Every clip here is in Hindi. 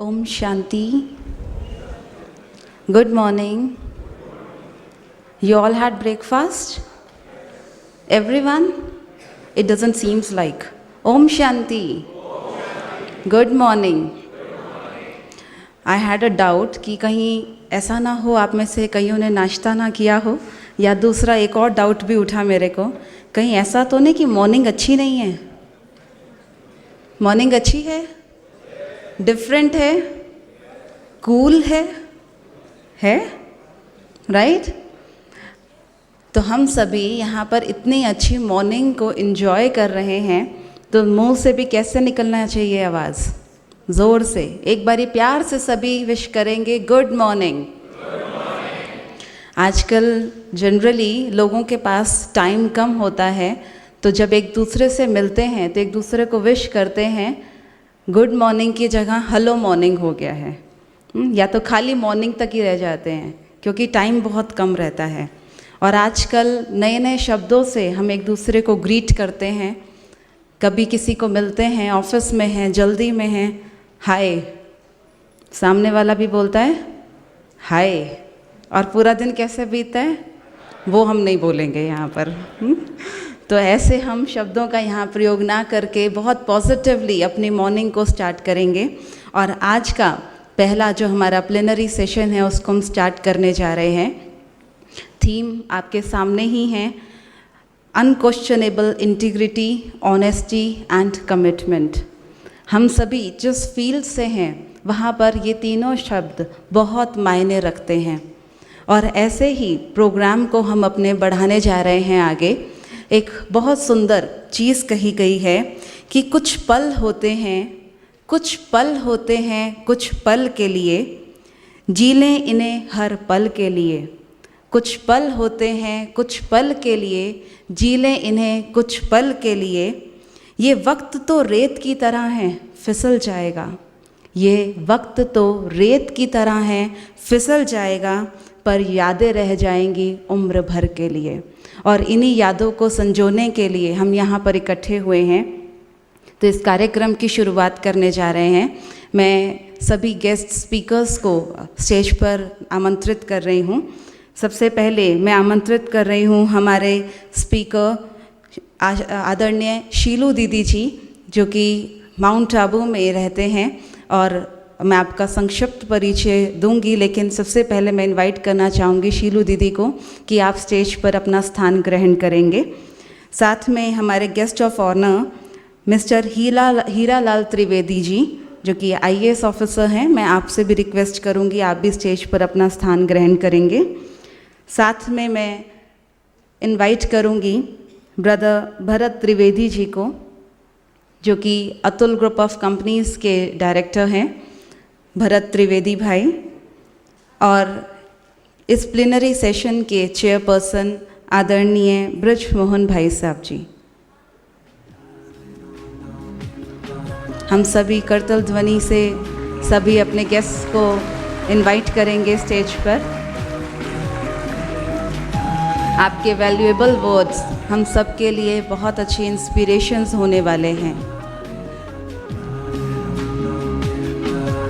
Om Shanti. Good morning. You all had breakfast? Everyone? It doesn't seem like. Om Shanti. Good morning. I had a doubt कि कहीं ऐसा ना हो आप में से कईयों ने नाश्ता ना किया हो, या दूसरा एक और डाउट भी उठा मेरे को, कहीं ऐसा तो नहीं कि मॉर्निंग अच्छी नहीं है। मॉर्निंग अच्छी है, डिफरेंट है, कूल है राइट? तो हम सभी यहाँ पर इतनी अच्छी मॉर्निंग को एंजॉय कर रहे हैं, तो मुंह से भी कैसे निकलना चाहिए आवाज़? ज़ोर से एक बारी प्यार से सभी विश करेंगे, गुड मॉर्निंग। आजकल जनरली लोगों के पास टाइम कम होता है, तो जब एक दूसरे से मिलते हैं तो एक दूसरे को विश करते हैं, गुड मॉर्निंग की जगह हेलो मॉर्निंग हो गया है, या तो खाली मॉर्निंग तक ही रह जाते हैं क्योंकि टाइम बहुत कम रहता है। और आजकल नए नए शब्दों से हम एक दूसरे को ग्रीट करते हैं, कभी किसी को मिलते हैं, ऑफिस में हैं, जल्दी में हैं, हाय, सामने वाला भी बोलता है हाय, और पूरा दिन कैसे बीतता है वो हम नहीं बोलेंगे यहाँ पर। तो ऐसे हम शब्दों का यहाँ प्रयोग ना करके बहुत पॉजिटिवली अपनी मॉर्निंग को स्टार्ट करेंगे। और आज का पहला जो हमारा प्लेनरी सेशन है उसको हम स्टार्ट करने जा रहे हैं। थीम आपके सामने ही है, unquestionable integrity, honesty and commitment. हम सभी जिस फील्ड से हैं वहाँ पर ये तीनों शब्द बहुत मायने रखते हैं, और ऐसे ही प्रोग्राम को हम अपने बढ़ाने जा रहे हैं आगे। एक बहुत सुंदर चीज़ कही गई है कि कुछ पल होते हैं, कुछ पल होते हैं कुछ पल के लिए, जी लें इन्हें हर पल के लिए। कुछ पल होते हैं कुछ पल के लिए, जी लें इन्हें कुछ पल के लिए। ये वक्त तो रेत की तरह है फिसल जाएगा, ये वक्त तो रेत की तरह है फिसल जाएगा, पर यादें रह जाएंगी उम्र भर के लिए। और इन्हीं यादों को संजोने के लिए हम यहाँ पर इकट्ठे हुए हैं। तो इस कार्यक्रम की शुरुआत करने जा रहे हैं। मैं सभी गेस्ट स्पीकर्स को स्टेज पर आमंत्रित कर रही हूँ। सबसे पहले मैं आमंत्रित कर रही हूँ हमारे स्पीकर आदरणीय शीलू दीदी जी, जो कि माउंट आबू में रहते हैं, और मैं आपका संक्षिप्त परिचय दूंगी, लेकिन सबसे पहले मैं इनवाइट करना चाहूँगी शीलू दीदी को कि आप स्टेज पर अपना स्थान ग्रहण करेंगे। साथ में हमारे guest of honour mister Hiralal Trivedi ji, जो कि IAS ऑफिसर हैं, मैं आपसे भी रिक्वेस्ट करूँगी आप भी स्टेज पर अपना स्थान ग्रहण करेंगे। साथ में मैं इनवाइट करूँगी ब्रदर भरत त्रिवेदी जी को, जो कि अतुल ग्रुप ऑफ कंपनीज़ के डायरेक्टर हैं, भरत त्रिवेदी भाई, और इस प्लेनरी सेशन के चेयरपर्सन आदरणीय ब्रज मोहन भाई साहब जी। हम सभी करतल ध्वनि से सभी अपने गेस्ट को इनवाइट करेंगे स्टेज पर। आपके वैल्यूएबल वर्ड्स हम सब के लिए बहुत अच्छी इंस्पिरेशंस होने वाले हैं।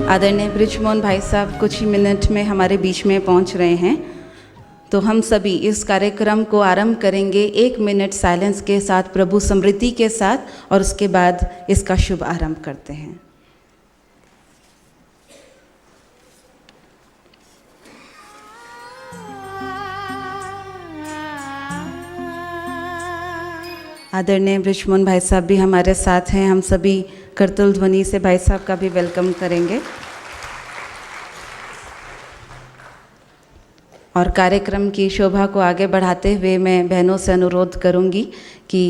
आदरणीय बृजमोहन भाई साहब कुछ ही मिनट में हमारे बीच में पहुंच रहे हैं, तो हम सभी इस कार्यक्रम को आरंभ करेंगे 1 मिनट साइलेंस के साथ, प्रभु स्मृति के साथ, और उसके बाद इसका शुभ आरंभ करते हैं। आदरणीय बृजमोहन भाई साहब भी हमारे साथ हैं। हम सभी करतल ध्वनि से भाई साहब का भी वेलकम करेंगे। और कार्यक्रम की शोभा को आगे बढ़ाते हुए मैं बहनों से अनुरोध करूंगी कि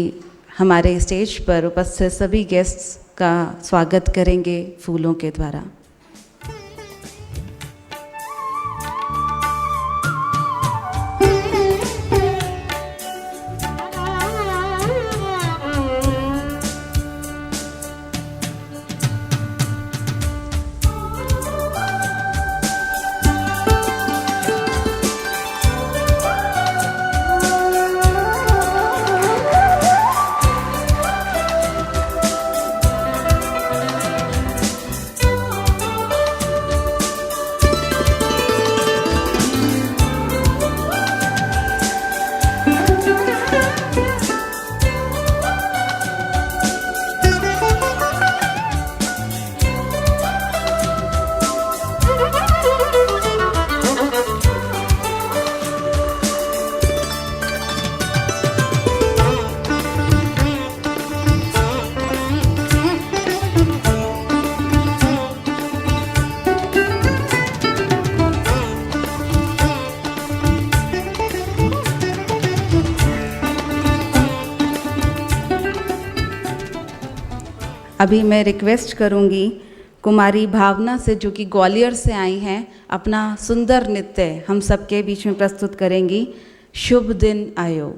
हमारे स्टेज पर उपस्थित सभी गेस्ट्स का स्वागत करेंगे फूलों के द्वारा। अभी मैं रिक्वेस्ट करूंगी कुमारी भावना से, जो कि ग्वालियर से आई हैं, अपना सुंदर नृत्य हम सबके बीच में प्रस्तुत करेंगी। शुभ दिन आयो।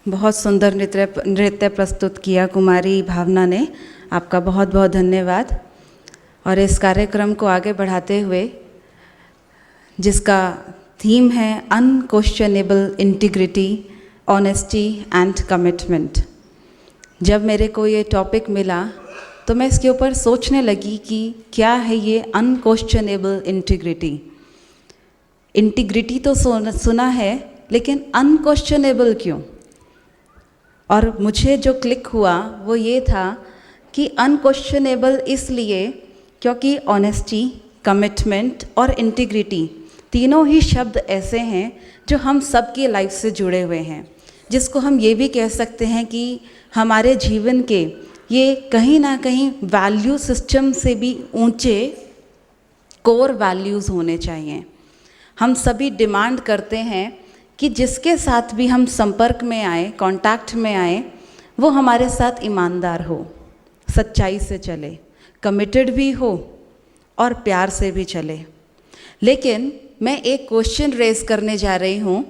बहुत सुंदर नृत्य प्रस्तुत किया कुमारी भावना ने, आपका बहुत बहुत धन्यवाद। और इस कार्यक्रम को आगे बढ़ाते हुए, जिसका थीम है unquestionable integrity, honesty and commitment, जब मेरे को ये टॉपिक मिला तो मैं इसके ऊपर सोचने लगी कि क्या है ये अनक्वेश्चनेबल इंटीग्रिटी। इंटीग्रिटी तो सुना है, लेकिन अनक्वेश्चनेबल क्यों? और मुझे जो क्लिक हुआ वो ये था कि अनक्वेश्चनेबल इसलिए क्योंकि ऑनेस्टी, कमिटमेंट और इंटीग्रिटी तीनों ही शब्द ऐसे हैं जो हम सबकी लाइफ से जुड़े हुए हैं, जिसको हम ये भी कह सकते हैं कि हमारे जीवन के ये कहीं ना कहीं वैल्यू सिस्टम से भी ऊंचे कोर वैल्यूज़ होने चाहिए। हम सभी डिमांड करते हैं कि जिसके साथ भी हम संपर्क में आए, कांटेक्ट में आए, वो हमारे साथ ईमानदार हो, सच्चाई से चले, कमिटेड भी हो और प्यार से भी चले। लेकिन मैं एक क्वेश्चन रेज करने जा रही हूँ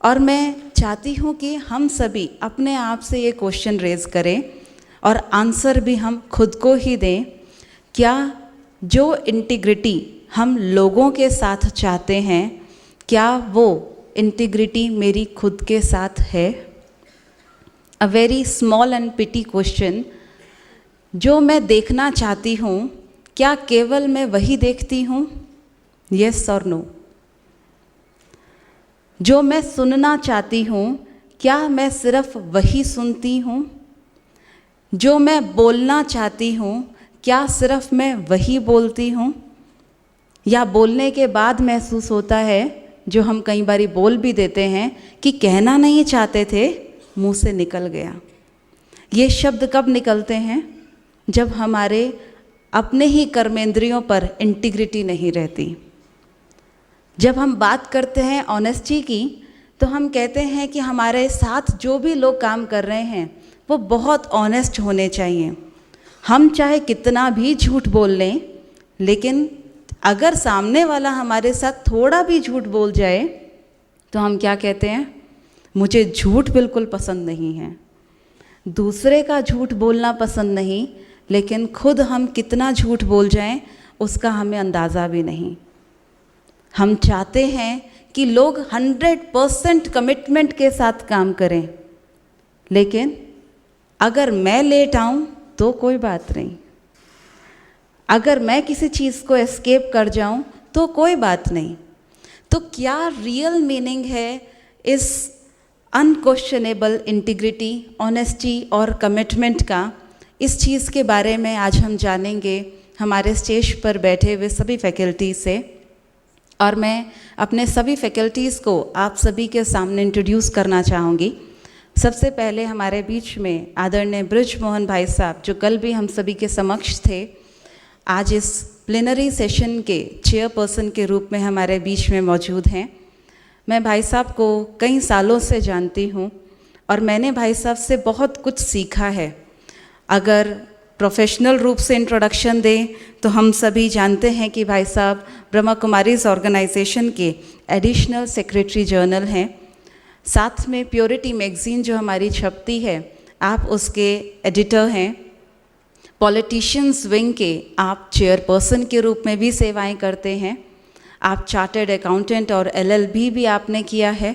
और मैं चाहती हूँ कि हम सभी अपने आप से ये क्वेश्चन रेज करें और आंसर भी हम खुद को ही दें। क्या जो इंटीग्रिटी हम लोगों के साथ चाहते हैं, क्या वो इंटीग्रिटी मेरी खुद के साथ है? A very small and petty question. जो मैं देखना चाहती हूँ, क्या केवल मैं वही देखती हूँ? येस और नो। जो मैं सुनना चाहती हूँ, क्या मैं सिर्फ वही सुनती हूँ? जो मैं बोलना चाहती हूँ, क्या सिर्फ मैं वही बोलती हूँ? या बोलने के बाद महसूस होता है, जो हम कई बारी बोल भी देते हैं, कि कहना नहीं चाहते थे, मुंह से निकल गया। ये शब्द कब निकलते हैं? जब हमारे अपने ही कर्मेंद्रियों पर इंटीग्रिटी नहीं रहती। जब हम बात करते हैं ऑनेस्टी की, तो हम कहते हैं कि हमारे साथ जो भी लोग काम कर रहे हैं वो बहुत ऑनेस्ट होने चाहिए। हम चाहे कितना भी झूठ बोल लें, लेकिन अगर सामने वाला हमारे साथ थोड़ा भी झूठ बोल जाए तो हम क्या कहते हैं? मुझे झूठ बिल्कुल पसंद नहीं है। दूसरे का झूठ बोलना पसंद नहीं, लेकिन खुद हम कितना झूठ बोल जाएं उसका हमें अंदाज़ा भी नहीं। हम चाहते हैं कि लोग 100% कमिटमेंट के साथ काम करें, लेकिन अगर मैं लेट आऊँ तो कोई बात नहीं, अगर मैं किसी चीज़ को एस्केप कर जाऊँ तो कोई बात नहीं। तो क्या रियल मीनिंग है इस अनक्वेश्चनेबल इंटीग्रिटी, ऑनेस्टी और कमिटमेंट का? इस चीज़ के बारे में आज हम जानेंगे हमारे स्टेज पर बैठे हुए सभी फैकल्टी से। और मैं अपने सभी फैकल्टीज़ को आप सभी के सामने इंट्रोड्यूस करना चाहूँगी। सबसे पहले हमारे बीच में आदरणीय बृज मोहन भाई साहब, जो कल भी हम सभी के समक्ष थे, आज इस प्लेनरी सेशन के चेयरपर्सन के रूप में हमारे बीच में मौजूद हैं। मैं भाई साहब को कई सालों से जानती हूँ और मैंने भाई साहब से बहुत कुछ सीखा है। अगर प्रोफेशनल रूप से इंट्रोडक्शन दें तो हम सभी जानते हैं कि भाई साहब ब्रह्मा कुमारीज ऑर्गेनाइजेशन के एडिशनल सेक्रेटरी जनरल हैं। साथ में प्योरिटी मैगज़ीन जो हमारी छपती है, आप उसके एडिटर हैं। पॉलिटिशियंस विंग के आप चेयरपर्सन के रूप में भी सेवाएं करते हैं। आप चार्टर्ड अकाउंटेंट और LLB भी आपने किया है।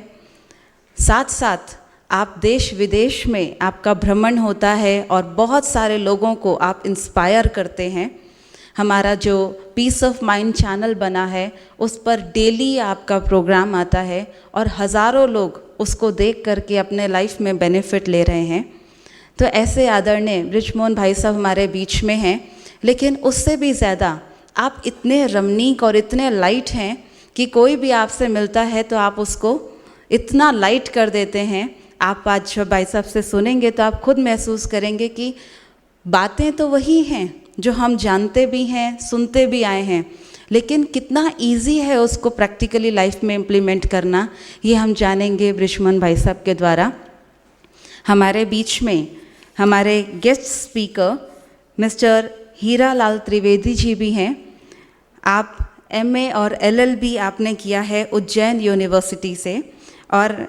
साथ साथ आप देश विदेश में आपका भ्रमण होता है और बहुत सारे लोगों को आप इंस्पायर करते हैं। हमारा जो पीस ऑफ माइंड चैनल बना है, उस पर डेली आपका प्रोग्राम आता है और हज़ारों लोग उसको देख करके अपने लाइफ में बेनिफिट ले रहे हैं। तो ऐसे आदरणीय बृजमोहन भाई साहब हमारे बीच में हैं, लेकिन उससे भी ज़्यादा आप इतने रमणीक और इतने लाइट हैं कि कोई भी आपसे मिलता है तो आप उसको इतना लाइट कर देते हैं। आप आज जब भाई साहब से सुनेंगे तो आप खुद महसूस करेंगे कि बातें तो वही हैं जो हम जानते भी हैं, सुनते भी आए हैं, लेकिन कितना इजी है उसको प्रैक्टिकली लाइफ में इम्प्लीमेंट करना, ये हम जानेंगे बृजमोहन भाई साहब के द्वारा। हमारे बीच में हमारे guest speaker mister Hira Lal Trivedi जी भी हैं। आप MA और LLB आपने किया है उज्जैन यूनिवर्सिटी से, और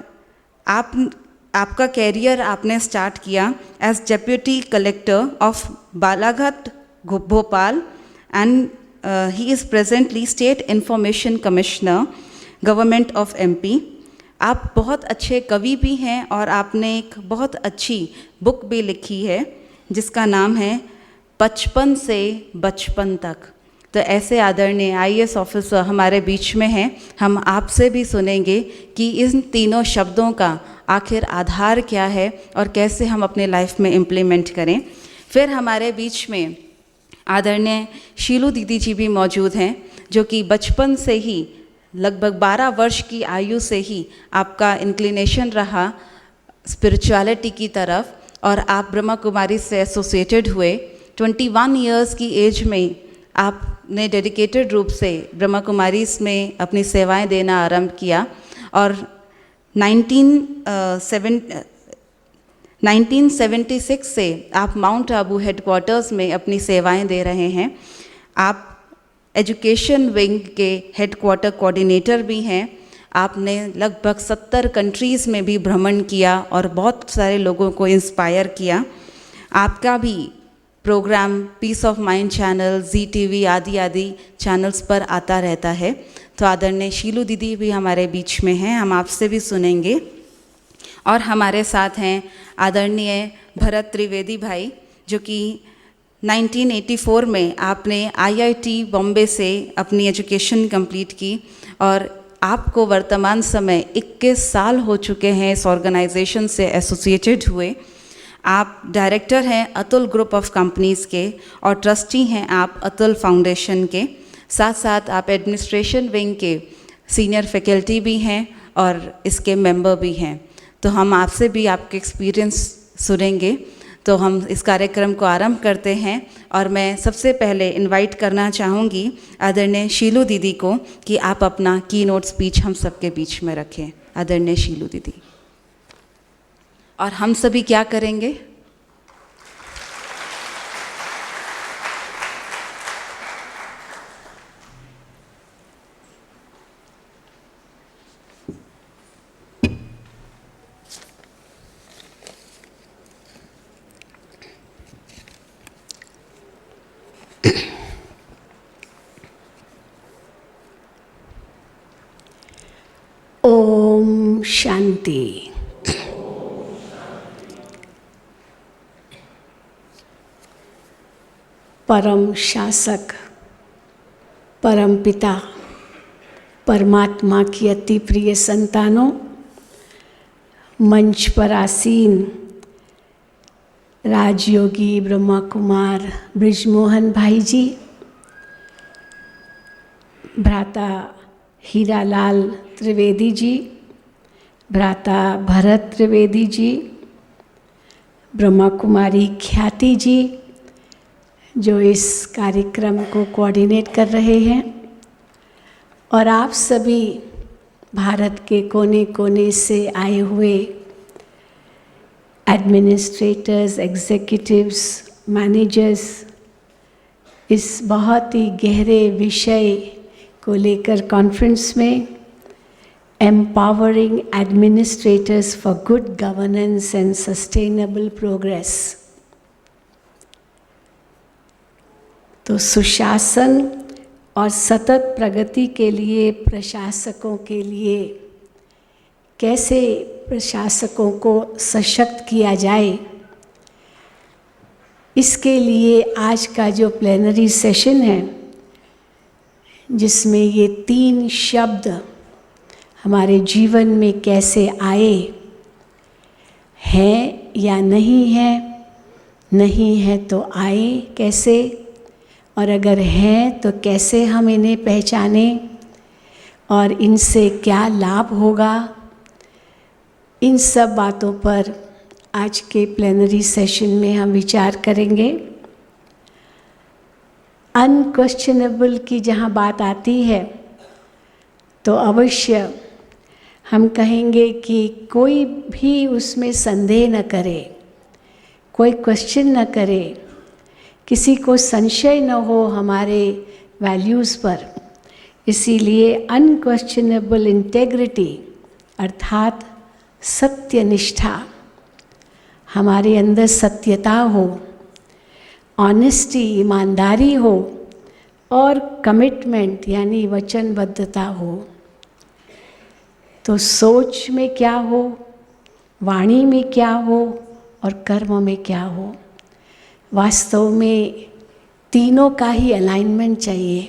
आप आपका कैरियर आपने स्टार्ट किया as deputy collector of Balaghat Bhopal and he is presently state information commissioner government of MP. आप बहुत अच्छे कवि भी हैं और आपने एक बहुत अच्छी बुक भी लिखी है जिसका नाम है 55 से बचपन तक। तो ऐसे आदरणीय आईएएस ऑफिसर हमारे बीच में हैं। हम आपसे भी सुनेंगे कि इन तीनों शब्दों का आखिर आधार क्या है और कैसे हम अपने लाइफ में इम्प्लीमेंट करें। फिर हमारे बीच में आदरणीय शीलू दीदी जी भी मौजूद हैं, जो कि बचपन से ही लगभग 12 वर्ष की आयु से ही आपका इंक्लिनेशन रहा स्पिरिचुअलिटी की तरफ और आप ब्रह्मा कुमारी से एसोसिएटेड हुए। 21 इयर्स की एज में आपने डेडिकेटेड रूप से ब्रह्मा कुमारीज में अपनी सेवाएं देना आरंभ किया और 1976 से आप माउंट आबू हेडक्वार्टर्स में अपनी सेवाएं दे रहे हैं। आप एजुकेशन विंग के हेडक्वार्टर कोऑर्डिनेटर भी हैं। आपने लगभग 70 कंट्रीज़ में भी भ्रमण किया और बहुत सारे लोगों को इंस्पायर किया। आपका भी program peace of mind channel, Zee TV आदि चैनल्स पर आता रहता है। तो आदरणीय शीलू दीदी भी हमारे बीच में हैं, हम आपसे भी सुनेंगे। और हमारे साथ हैं आदरणीय भरत त्रिवेदी भाई, जो कि 1984 में आपने आईआईटी बॉम्बे से अपनी एजुकेशन कंप्लीट की और आपको वर्तमान समय 21 साल हो चुके हैं इस ऑर्गेनाइजेशन से एसोसिएटेड हुए। आप डायरेक्टर हैं अतुल ग्रुप ऑफ कंपनीज़ के और ट्रस्टी हैं आप अतुल फाउंडेशन के। साथ साथ आप एडमिनिस्ट्रेशन विंग के सीनियर फैकल्टी भी हैं और इसके मेंबर भी हैं। तो हम आपसे भी आपके एक्सपीरियंस सुनेंगे। तो हम इस कार्यक्रम को आरंभ करते हैं और मैं सबसे पहले इनवाइट करना चाहूँगी आदरणीय शीलू दीदी को कि आप अपना कीनोट स्पीच हम सबके बीच में रखें। आदरणीय शीलू दीदी। और हम सभी क्या करेंगे? ओम शांति। परम शासक, परम पिता, परमात्मा की अति प्रिय संतानों, मंच पर आसीन राजयोगी ब्रह्मा कुमार ब्रिजमोहन भाई जी, भ्राता हीरालाल त्रिवेदी जी, भ्राता भरत त्रिवेदी जी, ब्रह्मा कुमारी ख्याति जी जो इस कार्यक्रम को कोऑर्डिनेट कर रहे हैं, और आप सभी भारत के कोने कोने से आए हुए एडमिनिस्ट्रेटर्स, एग्जीक्यूटिव्स, मैनेजर्स, इस बहुत ही गहरे विषय को लेकर कॉन्फ्रेंस में empowering administrators for good governance and sustainable progress. तो सुशासन और सतत प्रगति के लिए प्रशासकों के लिए कैसे प्रशासकों को सशक्त किया जाए, इसके लिए आज का जो प्लेनरी सेशन है जिसमें ये 3 शब्द हमारे जीवन में कैसे आए, हैं या नहीं है, नहीं है तो आए कैसे, और अगर हैं तो कैसे हम इन्हें पहचाने और इनसे क्या लाभ होगा, इन सब बातों पर आज के प्लेनरी सेशन में हम विचार करेंगे। अनक्वेश्चनेबल की जहाँ बात आती है तो अवश्य हम कहेंगे कि कोई भी उसमें संदेह न करे, कोई क्वेश्चन न करे, किसी को संशय न हो हमारे वैल्यूज़ पर। इसीलिए अनक्वेश्चनेबल इंटेग्रिटी अर्थात सत्यनिष्ठा, हमारे अंदर सत्यता हो, ऑनेस्टी, ईमानदारी हो, और कमिटमेंट यानी वचनबद्धता हो। तो सोच में क्या हो, वाणी में क्या हो और कर्म में क्या हो, वास्तव में तीनों का ही अलाइनमेंट चाहिए।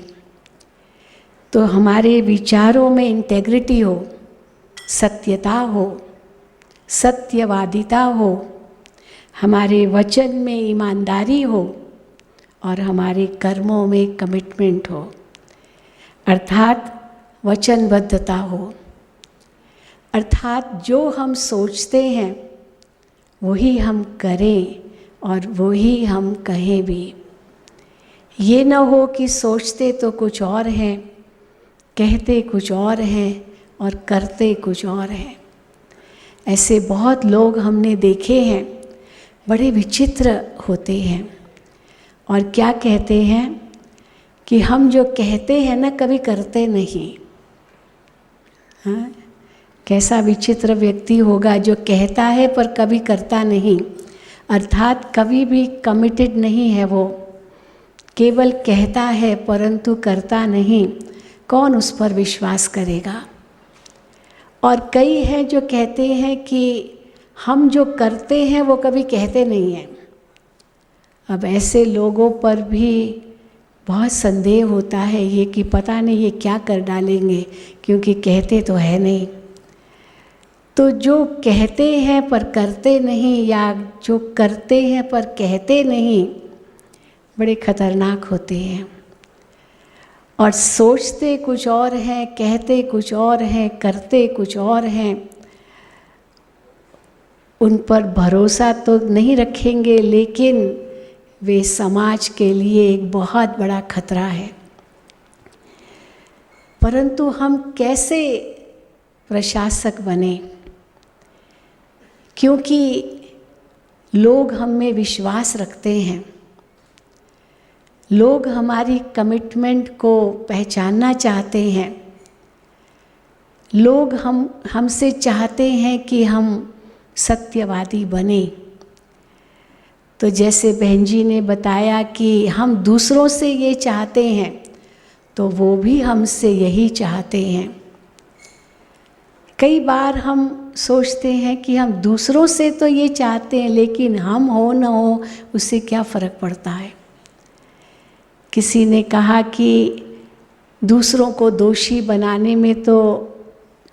तो हमारे विचारों में इंटेग्रिटी हो, सत्यता हो, सत्यवादिता हो, हमारे वचन में ईमानदारी हो और हमारे कर्मों में कमिटमेंट हो, अर्थात वचनबद्धता हो। अर्थात जो हम सोचते हैं वही हम करें और वही हम कहें भी। ये न हो कि सोचते तो कुछ और हैं, कहते कुछ और हैं और करते कुछ और हैं। ऐसे बहुत लोग हमने देखे हैं, बड़े विचित्र होते हैं और क्या कहते हैं कि हम जो कहते हैं ना कभी करते नहीं। हाँ, कैसा विचित्र व्यक्ति होगा जो कहता है पर कभी करता नहीं, अर्थात कभी भी कमिटेड नहीं है। वो केवल कहता है परंतु करता नहीं, कौन उस पर विश्वास करेगा। और कई हैं जो कहते हैं कि हम जो करते हैं वो कभी कहते नहीं हैं। अब ऐसे लोगों पर भी बहुत संदेह होता है ये कि पता नहीं ये क्या कर डालेंगे, क्योंकि कहते तो है नहीं। तो जो कहते हैं पर करते नहीं, या जो करते हैं पर कहते नहीं, बड़े खतरनाक होते हैं। और सोचते कुछ और हैं, कहते कुछ और हैं, करते कुछ और हैं। उन पर भरोसा तो नहीं रखेंगे, लेकिन वे समाज के लिए एक बहुत बड़ा खतरा है। परंतु हम कैसे प्रशासक बने, क्योंकि लोग हम में विश्वास रखते हैं, लोग हमारी कमिटमेंट को पहचानना चाहते हैं, लोग हमसे चाहते हैं कि हम सत्यवादी बने। तो जैसे बहन जी ने बताया कि हम दूसरों से ये चाहते हैं, तो वो भी हमसे यही चाहते हैं। कई बार हम सोचते हैं कि हम दूसरों से तो ये चाहते हैं, लेकिन हम हो न हो उससे क्या फ़र्क पड़ता है। किसी ने कहा कि दूसरों को दोषी बनाने में तो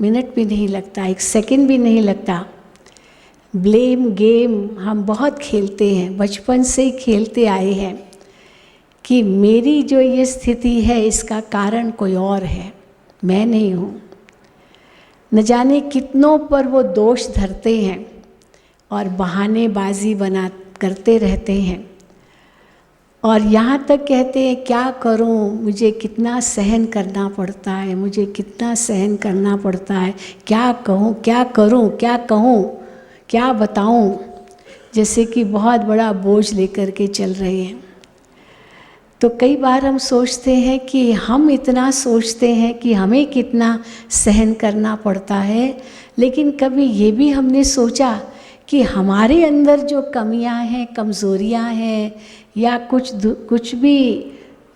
मिनट भी नहीं लगता, एक सेकंड भी नहीं लगता। ब्लेम गेम हम बहुत खेलते हैं, बचपन से ही खेलते आए हैं कि मेरी जो ये स्थिति है इसका कारण कोई और है, मैं नहीं हूँ। न जाने कितनों पर वो दोष धरते हैं और बहानेबाजी करते रहते हैं। और यहाँ तक कहते हैं क्या करूँ, मुझे कितना सहन करना पड़ता है, मुझे कितना सहन करना पड़ता है, क्या कहूँ, क्या करूँ, क्या कहूँ, क्या बताऊँ, जैसे कि बहुत बड़ा बोझ लेकर के चल रहे हैं। तो कई बार हम सोचते हैं कि हम इतना सोचते हैं कि हमें कितना सहन करना पड़ता है, लेकिन कभी ये भी हमने सोचा कि हमारे अंदर जो कमियां हैं, कमज़ोरियां हैं, या कुछ भी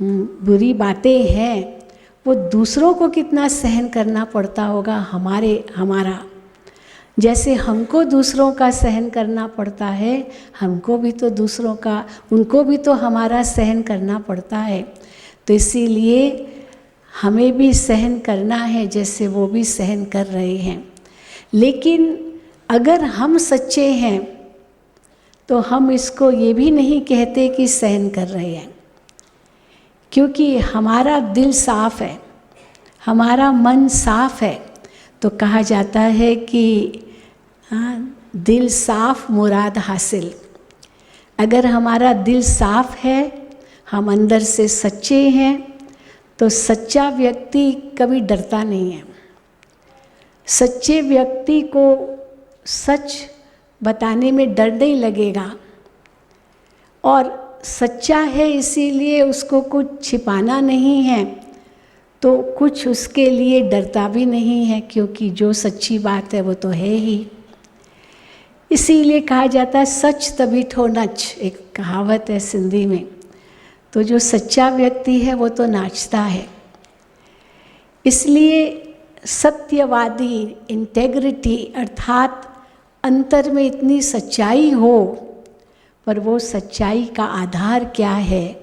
बुरी बातें हैं, वो दूसरों को कितना सहन करना पड़ता होगा हमारा। जैसे हमको दूसरों का सहन करना पड़ता है, हमको भी तो दूसरों का, उनको भी तो हमारा सहन करना पड़ता है। तो इसीलिए हमें भी सहन करना है जैसे वो भी सहन कर रहे हैं। लेकिन अगर हम सच्चे हैं तो हम इसको ये भी नहीं कहते कि सहन कर रहे हैं, क्योंकि हमारा दिल साफ है, हमारा मन साफ है। तो कहा जाता है कि दिल साफ मुराद हासिल। अगर हमारा दिल साफ है, हम अंदर से सच्चे हैं, तो सच्चा व्यक्ति कभी डरता नहीं है। सच्चे व्यक्ति को सच बताने में डर नहीं लगेगा, और सच्चा है इसीलिए उसको कुछ छिपाना नहीं है, तो कुछ उसके लिए डरता भी नहीं है, क्योंकि जो सच्ची बात है वो तो है ही। इसीलिए कहा जाता है सच तभी ठो नच, एक कहावत है सिंधी में। तो जो सच्चा व्यक्ति है वो तो नाचता है। इसलिए सत्यवादी, इंटेग्रिटी अर्थात अंतर में इतनी सच्चाई हो, पर वो सच्चाई का आधार क्या है?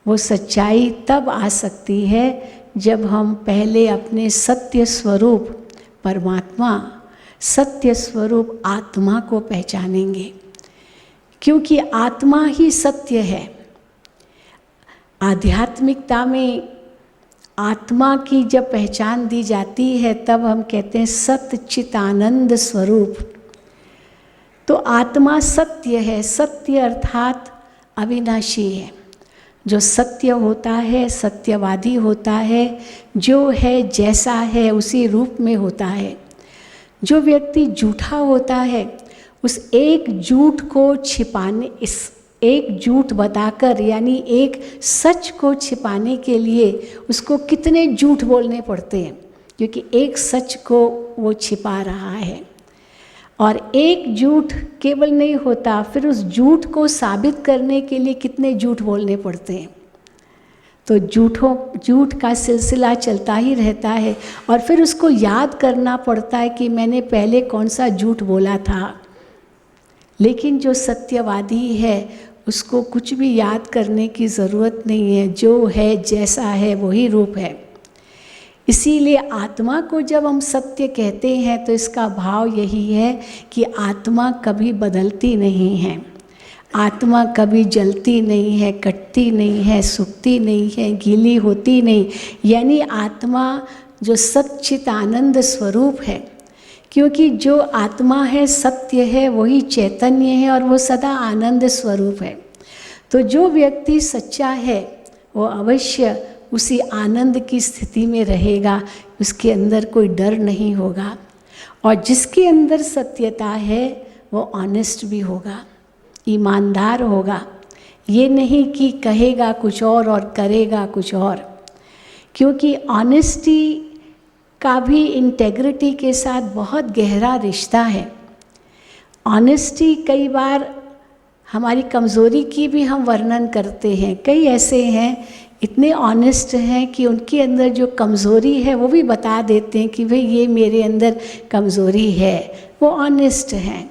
वो सच्चाई तब आ सकती है जब हम पहले अपने सत्य स्वरूप परमात्मा, सत्य स्वरूप आत्मा को पहचानेंगे, क्योंकि आत्मा ही सत्य है। आध्यात्मिकता में आत्मा की जब पहचान दी जाती है तब हम कहते हैं सत्य चितानंद स्वरूप। तो आत्मा सत्य है, सत्य अर्थात अविनाशी है। जो सत्य होता है, सत्यवादी होता है, जो है जैसा है उसी रूप में होता है। जो व्यक्ति झूठा होता है, उस एक झूठ को छिपाने, इस एक झूठ बताकर, यानी एक सच को छिपाने के लिए उसको कितने झूठ बोलने पड़ते हैं, क्योंकि एक सच को वो छिपा रहा है। और एक झूठ केवल नहीं होता, फिर उस झूठ को साबित करने के लिए कितने झूठ बोलने पड़ते हैं। तो झूठ का सिलसिला चलता ही रहता है, और फिर उसको याद करना पड़ता है कि मैंने पहले कौन सा झूठ बोला था। लेकिन जो सत्यवादी है उसको कुछ भी याद करने की ज़रूरत नहीं है, जो है जैसा है वही रूप है। इसीलिए आत्मा को जब हम सत्य कहते हैं तो इसका भाव यही है कि आत्मा कभी बदलती नहीं है, आत्मा कभी जलती नहीं है, कटती नहीं है, सूखती नहीं है, गीली होती नहीं। यानी आत्मा जो सच्चित आनंद स्वरूप है, क्योंकि जो आत्मा है, सत्य है, वही चैतन्य है और वो सदा आनंद स्वरूप है। तो जो व्यक्ति सच्चा है वो अवश्य उसी आनंद की स्थिति में रहेगा, उसके अंदर कोई डर नहीं होगा। और जिसके अंदर सत्यता है वो ऑनेस्ट भी होगा, ईमानदार होगा। ये नहीं कि कहेगा कुछ और करेगा कुछ और, क्योंकि ऑनेस्टी का भी इंटेग्रिटी के साथ बहुत गहरा रिश्ता है। ऑनेस्टी कई बार हमारी कमज़ोरी की भी हम वर्णन करते हैं। कई ऐसे हैं इतने ऑनेस्ट हैं कि उनके अंदर जो कमज़ोरी है वो भी बता देते हैं कि भाई ये मेरे अंदर कमज़ोरी है, वो ऑनेस्ट हैं।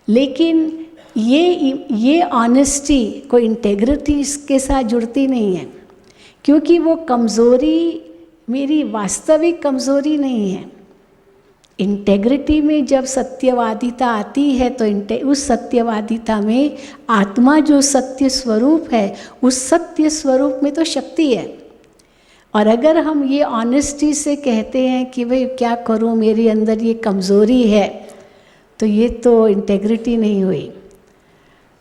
लेकिन ये ऑनेस्टी कोई इंटेग्रिटी इसके साथ जुड़ती नहीं है, क्योंकि वो कमज़ोरी मेरी वास्तविक कमज़ोरी नहीं है। इंटेग्रिटी में जब सत्यवादिता आती है तो उस सत्यवादिता में आत्मा जो सत्य स्वरूप है, उस सत्य स्वरूप में तो शक्ति है। और अगर हम ये ऑनेस्टी से कहते हैं कि भाई क्या करूं, मेरे अंदर ये कमज़ोरी है, तो ये तो इंटेग्रिटी नहीं हुई।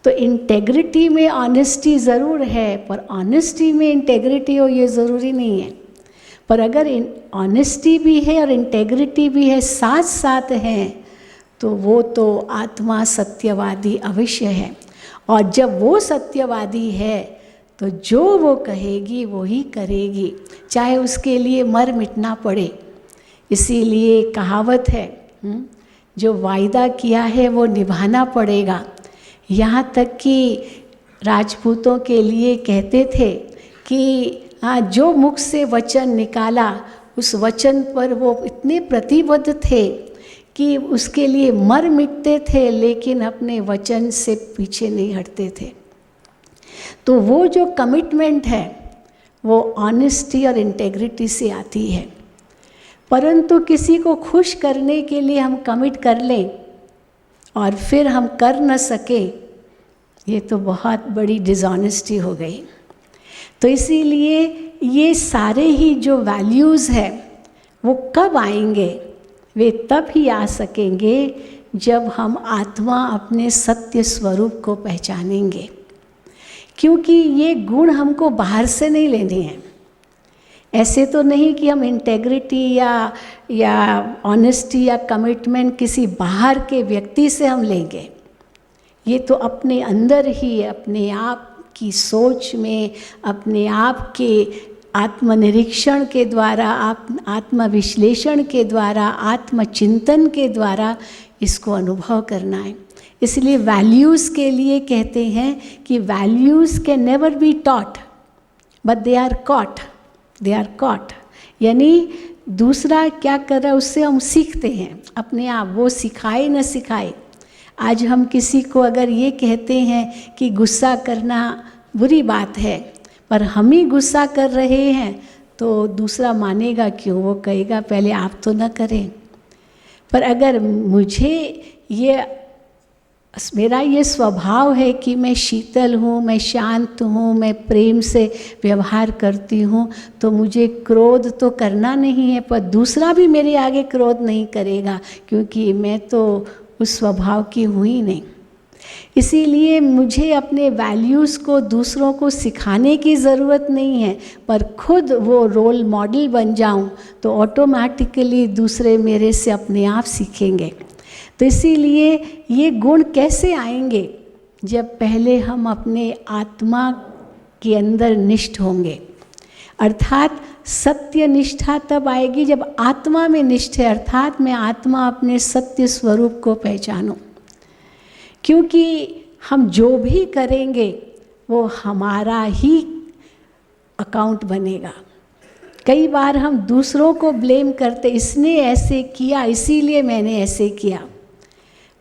तो इंटेग्रिटी में ऑनेस्टी ज़रूर है, पर ऑनेस्टी में इंटेग्रिटी हो ये ज़रूरी नहीं है। पर अगर ऑनेस्टी भी है और इंटेग्रिटी भी है, साथ साथ हैं, तो वो तो आत्मा सत्यवादी अवश्य है। और जब वो सत्यवादी है तो जो वो कहेगी वो ही करेगी, चाहे उसके लिए मर मिटना पड़े। इसीलिए कहावत है, जो वायदा किया है वो निभाना पड़ेगा। यहाँ तक कि राजपूतों के लिए कहते थे कि हाँ, जो मुख से वचन निकाला उस वचन पर वो इतने प्रतिबद्ध थे कि उसके लिए मर मिटते थे, लेकिन अपने वचन से पीछे नहीं हटते थे। तो वो जो कमिटमेंट है वो ऑनेस्टी और इंटेग्रिटी से आती है। परंतु किसी को खुश करने के लिए हम कमिट कर लें और फिर हम कर न सकें, ये तो बहुत बड़ी डिसऑनेस्टी हो गई। तो इसीलिए ये सारे ही जो वैल्यूज़ है वो कब आएंगे? वे तब ही आ सकेंगे जब हम आत्मा अपने सत्य स्वरूप को पहचानेंगे, क्योंकि ये गुण हमको बाहर से नहीं लेने हैं। ऐसे तो नहीं कि हम इंटेग्रिटी या ऑनेस्टी या कमिटमेंट किसी बाहर के व्यक्ति से हम लेंगे। ये तो अपने अंदर ही, अपने आप की सोच में, अपने आप के आत्मनिरीक्षण के द्वारा, आत्मविश्लेषण के द्वारा, आत्मचिंतन के द्वारा इसको अनुभव करना है। इसलिए वैल्यूज़ के लिए कहते हैं कि values can never be taught but they are caught. यानी दूसरा क्या कर रहा है उससे हम सीखते हैं अपने आप, वो सिखाए न सिखाए। आज हम किसी को अगर ये कहते हैं कि गुस्सा करना बुरी बात है, पर हम ही गुस्सा कर रहे हैं, तो दूसरा मानेगा क्यों? वो कहेगा पहले आप तो न करें। पर अगर मेरा ये स्वभाव है कि मैं शीतल हूँ, मैं शांत हूँ, मैं प्रेम से व्यवहार करती हूँ, तो मुझे क्रोध तो करना नहीं है, पर दूसरा भी मेरे आगे क्रोध नहीं करेगा, क्योंकि मैं तो उस स्वभाव की हुई ही नहीं। इसीलिए मुझे अपने वैल्यूज़ को दूसरों को सिखाने की ज़रूरत नहीं है, पर खुद वो रोल मॉडल बन जाऊं तो ऑटोमेटिकली दूसरे मेरे से अपने आप सीखेंगे। तो इसीलिए ये गुण कैसे आएंगे? जब पहले हम अपने आत्मा के अंदर निष्ठ होंगे, अर्थात सत्य निष्ठा तब आएगी जब आत्मा में निष्ठ है, अर्थात मैं आत्मा अपने सत्य स्वरूप को पहचानूं। क्योंकि हम जो भी करेंगे वो हमारा ही अकाउंट बनेगा। कई बार हम दूसरों को ब्लेम करते, इसने ऐसे किया इसीलिए मैंने ऐसे किया,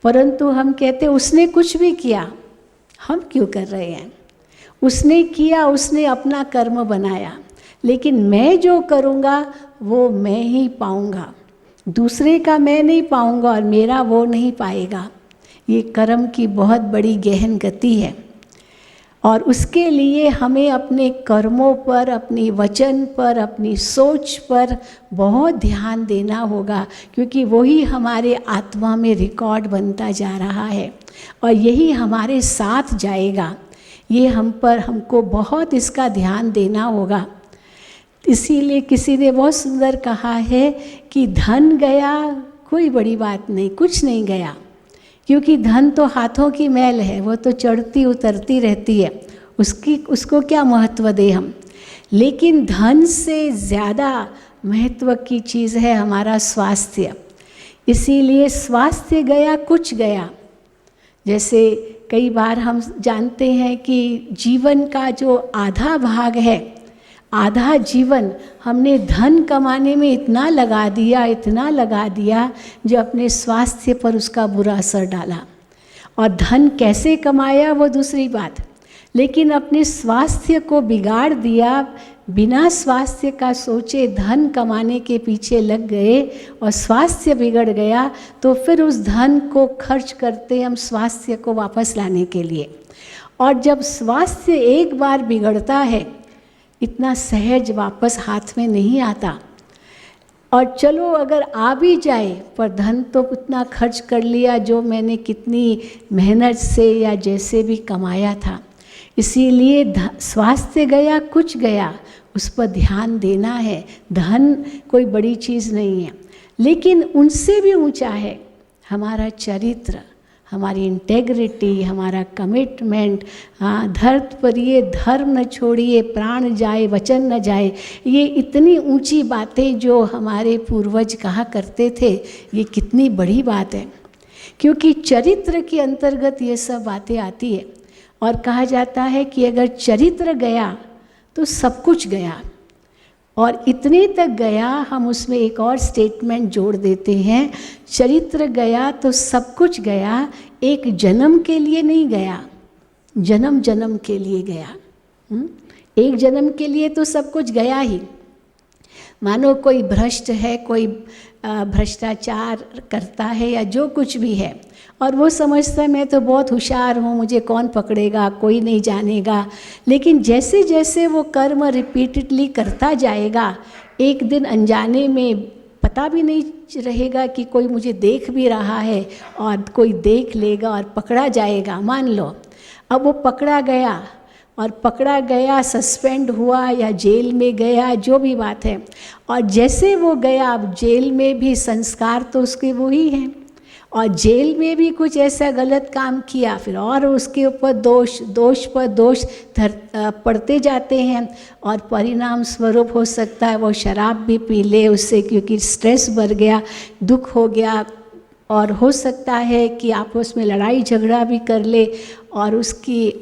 परंतु हम कहते उसने कुछ भी किया, हम क्यों कर रहे हैं? उसने किया, उसने अपना कर्म बनाया, लेकिन मैं जो करूँगा वो मैं ही पाऊँगा, दूसरे का मैं नहीं पाऊँगा और मेरा वो नहीं पाएगा। ये कर्म की बहुत बड़ी गहन गति है, और उसके लिए हमें अपने कर्मों पर, अपनी वचन पर, अपनी सोच पर बहुत ध्यान देना होगा, क्योंकि वही हमारे आत्मा में रिकॉर्ड बनता जा रहा है और यही हमारे साथ जाएगा। ये हमको बहुत इसका ध्यान देना होगा। इसीलिए किसी ने बहुत सुंदर कहा है कि धन गया कोई बड़ी बात नहीं, कुछ नहीं गया, क्योंकि धन तो हाथों की मैल है, वो तो चढ़ती उतरती रहती है, उसको क्या महत्व दे हम। लेकिन धन से ज़्यादा महत्व की चीज़ है हमारा स्वास्थ्य। इसीलिए स्वास्थ्य गया कुछ गया। जैसे कई बार हम जानते हैं कि जीवन का जो आधा भाग है, आधा जीवन हमने धन कमाने में इतना लगा दिया जो अपने स्वास्थ्य पर उसका बुरा असर डाला। और धन कैसे कमाया वो दूसरी बात, लेकिन अपने स्वास्थ्य को बिगाड़ दिया। बिना स्वास्थ्य का सोचे धन कमाने के पीछे लग गए और स्वास्थ्य बिगड़ गया, तो फिर उस धन को खर्च करते हम स्वास्थ्य को वापस लाने के लिए। और जब स्वास्थ्य एक बार बिगड़ता है, इतना सहज वापस हाथ में नहीं आता। और चलो अगर आ भी जाए, पर धन तो उतना खर्च कर लिया जो मैंने कितनी मेहनत से या जैसे भी कमाया था। इसीलिए स्वास्थ्य गया कुछ गया, उस पर ध्यान देना है। धन कोई बड़ी चीज़ नहीं है, लेकिन उनसे भी ऊंचा है हमारा चरित्र, हमारी इंटेग्रिटी, हमारा कमिटमेंट। हाँ, धरत पर ये धर्म न छोड़िए, प्राण जाए वचन न जाए। ये इतनी ऊंची बातें जो हमारे पूर्वज कहा करते थे, ये कितनी बड़ी बात है, क्योंकि चरित्र के अंतर्गत ये सब बातें आती है। और कहा जाता है कि अगर चरित्र गया तो सब कुछ गया। और इतने तक गया, हम उसमें एक और स्टेटमेंट जोड़ देते हैं, चरित्र गया तो सब कुछ गया, एक जन्म के लिए नहीं गया, जन्म जन्म के लिए गया। एक जन्म के लिए तो सब कुछ गया ही। मानो कोई भ्रष्ट है, कोई भ्रष्टाचार करता है या जो कुछ भी है, और वो समझता है मैं तो बहुत होशियार हूँ, मुझे कौन पकड़ेगा, कोई नहीं जानेगा। लेकिन जैसे जैसे वो कर्म रिपीटेडली करता जाएगा, एक दिन अनजाने में पता भी नहीं रहेगा कि कोई मुझे देख भी रहा है, और कोई देख लेगा और पकड़ा जाएगा। मान लो अब वो पकड़ा गया, सस्पेंड हुआ या जेल में गया, जो भी बात है। और जैसे वो गया, अब जेल में भी संस्कार तो उसके वही हैं, और जेल में भी कुछ ऐसा गलत काम किया, फिर और उसके ऊपर दोष पर दोष पड़ते जाते हैं। और परिणाम स्वरूप हो सकता है वो शराब भी पी ले उससे, क्योंकि स्ट्रेस बढ़ गया, दुख हो गया, और हो सकता है कि आपस में लड़ाई झगड़ा भी कर ले और उसकी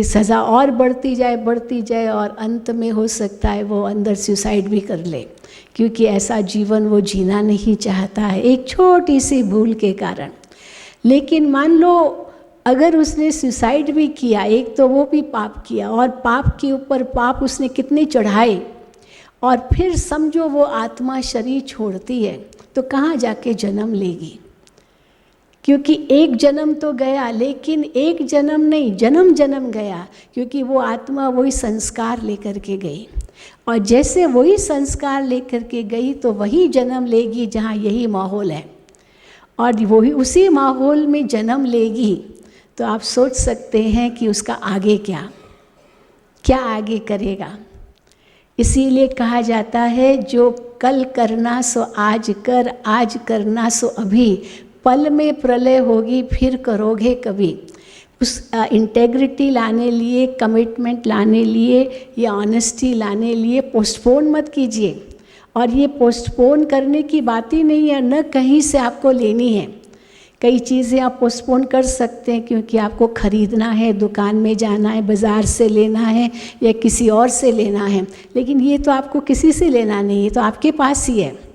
सज़ा और बढ़ती जाए और अंत में हो सकता है वो अंदर सुसाइड भी कर ले, क्योंकि ऐसा जीवन वो जीना नहीं चाहता है एक छोटी सी भूल के कारण। लेकिन मान लो अगर उसने सुसाइड भी किया, एक तो वो भी पाप किया और पाप के ऊपर पाप उसने कितने चढ़ाए, और फिर समझो वो आत्मा शरीर छोड़ती है तो कहाँ जाके जन्म लेगी, क्योंकि एक जन्म तो गया, लेकिन एक जन्म नहीं, जन्म जन्म गया, क्योंकि वो आत्मा वही संस्कार लेकर के गई, और जैसे वही संस्कार लेकर के गई तो वही जन्म लेगी जहाँ यही माहौल है, और वही उसी माहौल में जन्म लेगी। तो आप सोच सकते हैं कि उसका आगे क्या आगे करेगा। इसीलिए कहा जाता है जो कल करना सो आज कर, आज करना सो अभी, पल में प्रलय होगी फिर करोगे कभी। उस इंटेग्रिटी लाने लिए, कमिटमेंट लाने लिए या ऑनेस्टी लाने लिए पोस्टपोन मत कीजिए। और ये पोस्टपोन करने की बात ही नहीं है, न कहीं से आपको लेनी है। कई चीज़ें आप पोस्टपोन कर सकते हैं क्योंकि आपको ख़रीदना है, दुकान में जाना है, बाज़ार से लेना है या किसी और से लेना है, लेकिन ये तो आपको किसी से लेना नहीं है, तो आपके पास ही है।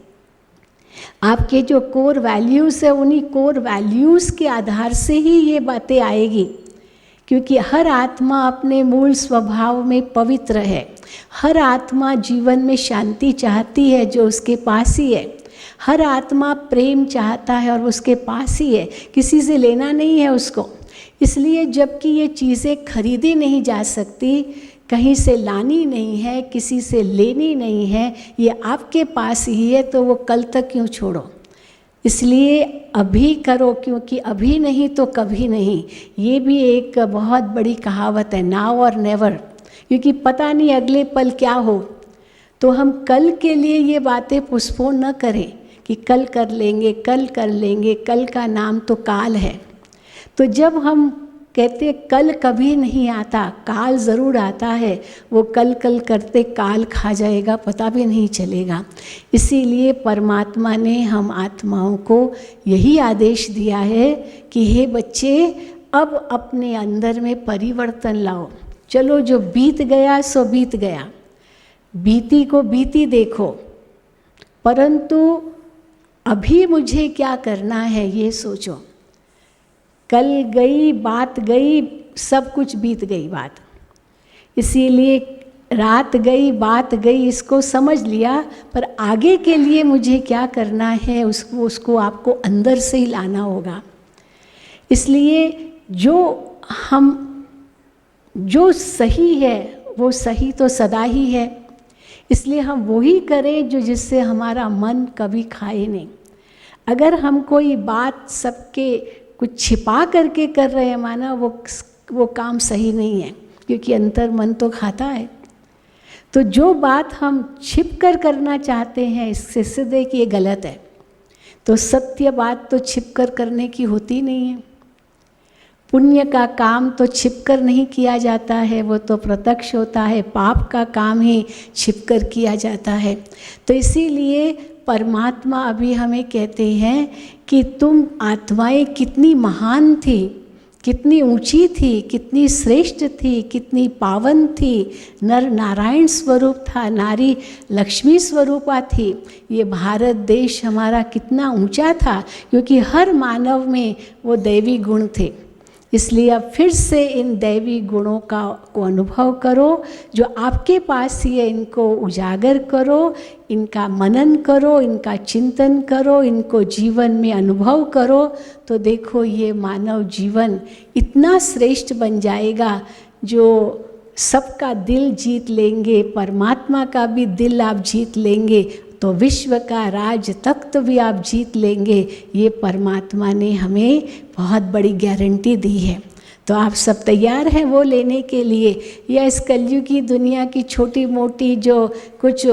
आपके जो कोर वैल्यूज़ है उन्हीं कोर वैल्यूज़ के आधार से ही ये बातें आएगी, क्योंकि हर आत्मा अपने मूल स्वभाव में पवित्र है। हर आत्मा जीवन में शांति चाहती है जो उसके पास ही है। हर आत्मा प्रेम चाहता है और उसके पास ही है, किसी से लेना नहीं है उसको। इसलिए जबकि ये चीज़ें खरीदी नहीं जा सकती, कहीं से लानी नहीं है, किसी से लेनी नहीं है, ये आपके पास ही है, तो वो कल तक क्यों छोड़ो। इसलिए अभी करो, क्योंकि अभी नहीं तो कभी नहीं। ये भी एक बहुत बड़ी कहावत है, नाउ और नेवर, क्योंकि पता नहीं अगले पल क्या हो। तो हम कल के लिए ये बातें पोस्टपोन न करें कि कल कर लेंगे, कल कर लेंगे। कल का नाम तो काल है। तो जब हम कहते हैं कल कभी नहीं आता, काल ज़रूर आता है, वो कल कल करते काल खा जाएगा, पता भी नहीं चलेगा। इसीलिए परमात्मा ने हम आत्माओं को यही आदेश दिया है कि हे बच्चे, अब अपने अंदर में परिवर्तन लाओ। चलो जो बीत गया सो बीत गया, बीती को बीती देखो, परंतु अभी मुझे क्या करना है ये सोचो। कल गई बात गई, सब कुछ बीत गई बात। इसीलिए रात गई बात गई, इसको समझ लिया, पर आगे के लिए मुझे क्या करना है उसको आपको अंदर से ही लाना होगा। इसलिए जो सही है वो सही तो सदा ही है, इसलिए हम वही करें जिससे हमारा मन कभी खाए नहीं। अगर हम कोई बात सबके कुछ छिपा करके कर रहे हैं, माना वो काम सही नहीं है, क्योंकि अंतर मन तो खाता है। तो जो बात हम छिप कर करना चाहते हैं, इससे सिद्ध है कि ये गलत है। तो सत्य बात तो छिप कर करने की होती नहीं है। पुण्य का काम तो छिपकर नहीं किया जाता है, वो तो प्रत्यक्ष होता है। पाप का काम ही छिपकर किया जाता है। तो इसीलिए परमात्मा अभी हमें कहते हैं कि तुम आत्माएं कितनी महान थी, कितनी ऊंची थी, कितनी श्रेष्ठ थी, कितनी पावन थी। नर नारायण स्वरूप था, नारी लक्ष्मी स्वरूपा थी। ये भारत देश हमारा कितना ऊंचा था, क्योंकि हर मानव में वो दैवी गुण थे। इसलिए अब फिर से इन दैवी गुणों को अनुभव करो, जो आपके पास ही है, इनको उजागर करो, इनका मनन करो, इनका चिंतन करो, इनको जीवन में अनुभव करो। तो देखो ये मानव जीवन इतना श्रेष्ठ बन जाएगा, जो सबका दिल जीत लेंगे, परमात्मा का भी दिल आप जीत लेंगे, तो विश्व का राज तख्त भी आप जीत लेंगे। ये परमात्मा ने हमें बहुत बड़ी गारंटी दी है। तो आप सब तैयार हैं वो लेने के लिए, या इस कलयुग की दुनिया की छोटी मोटी जो कुछ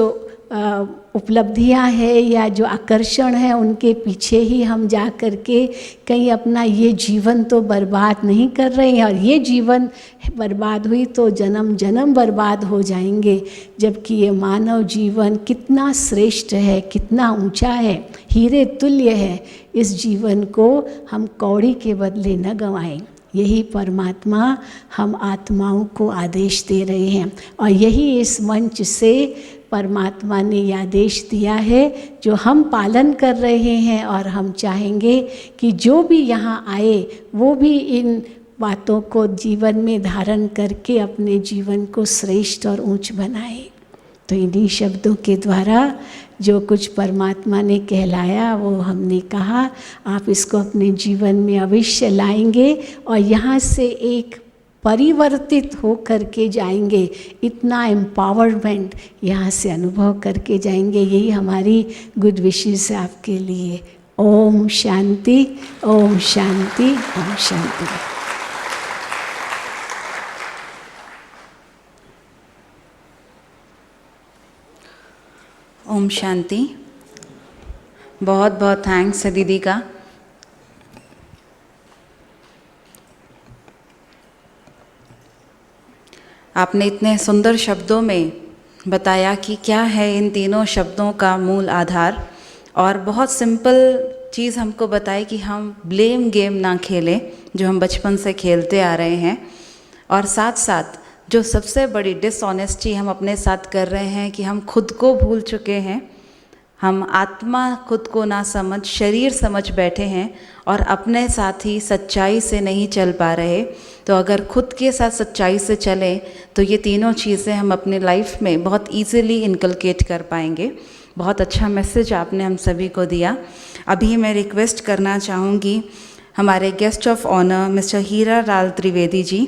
उपलब्धियां हैं या जो आकर्षण है उनके पीछे ही हम जा कर के कहीं अपना ये जीवन तो बर्बाद नहीं कर रहे हैं, और ये जीवन बर्बाद हुई तो जन्म जन्म बर्बाद हो जाएंगे। जबकि ये मानव जीवन कितना श्रेष्ठ है, कितना ऊंचा है, हीरे तुल्य है। इस जीवन को हम कौड़ी के बदले न गंवाएं। यही परमात्मा हम आत्माओं को आदेश दे रहे हैं, और यही इस मंच से परमात्मा ने ये आदेश दिया है जो हम पालन कर रहे हैं। और हम चाहेंगे कि जो भी यहाँ आए वो भी इन बातों को जीवन में धारण करके अपने जीवन को श्रेष्ठ और ऊंच बनाए। तो इन्हीं शब्दों के द्वारा जो कुछ परमात्मा ने कहलाया वो हमने कहा, आप इसको अपने जीवन में अवश्य लाएंगे और यहाँ से एक परिवर्तित हो करके जाएंगे। इतना एम्पावरमेंट यहाँ से अनुभव करके जाएंगे। यही हमारी गुड विशेस है आपके लिए। ओम शांति, ओम शांति, ओम शांति। ओम शांति। बहुत बहुत थैंक्स है दीदी का। आपने इतने सुंदर शब्दों में बताया कि क्या है इन तीनों शब्दों का मूल आधार, और बहुत सिंपल चीज़ हमको बताई कि हम ब्लेम गेम ना खेलें जो हम बचपन से खेलते आ रहे हैं, और साथ साथ जो सबसे बड़ी डिसऑनेस्टी हम अपने साथ कर रहे हैं कि हम खुद को भूल चुके हैं। हम आत्मा खुद को ना समझ शरीर समझ बैठे हैं और अपने साथ ही सच्चाई से नहीं चल पा रहे। तो अगर खुद के साथ सच्चाई से चलें तो ये तीनों चीज़ें हम अपने लाइफ में बहुत इजीली इनकलकेट कर पाएंगे। बहुत अच्छा मैसेज आपने हम सभी को दिया। अभी मैं रिक्वेस्ट करना चाहूँगी हमारे guest of honour mister Hira Lal Trivedi ji,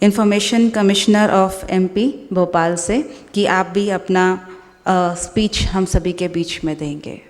information commissioner of MP Bhopal से, कि आप भी अपना स्पीच हम सभी के बीच में देंगे।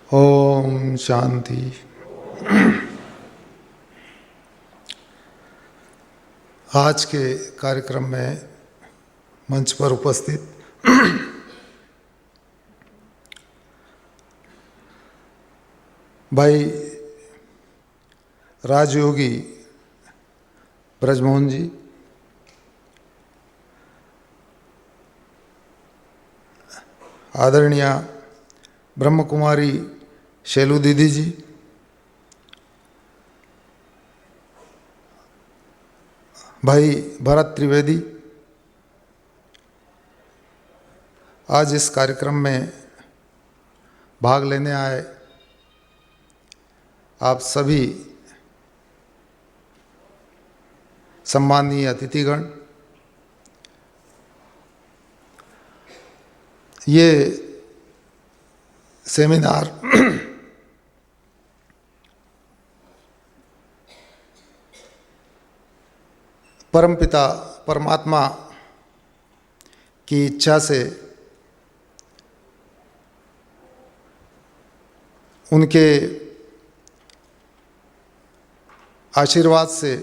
ओम शांति। आज के कार्यक्रम में मंच पर उपस्थित भाई राजयोगी ब्रजमोहन जी, आदरणीय ब्रह्म कुमारी शैलू दीदी जी, भाई भरत त्रिवेदी, आज इस कार्यक्रम में भाग लेने आए आप सभी सम्माननीय अतिथिगण, ये सेमिनार परमपिता परमात्मा की इच्छा से, उनके आशीर्वाद से,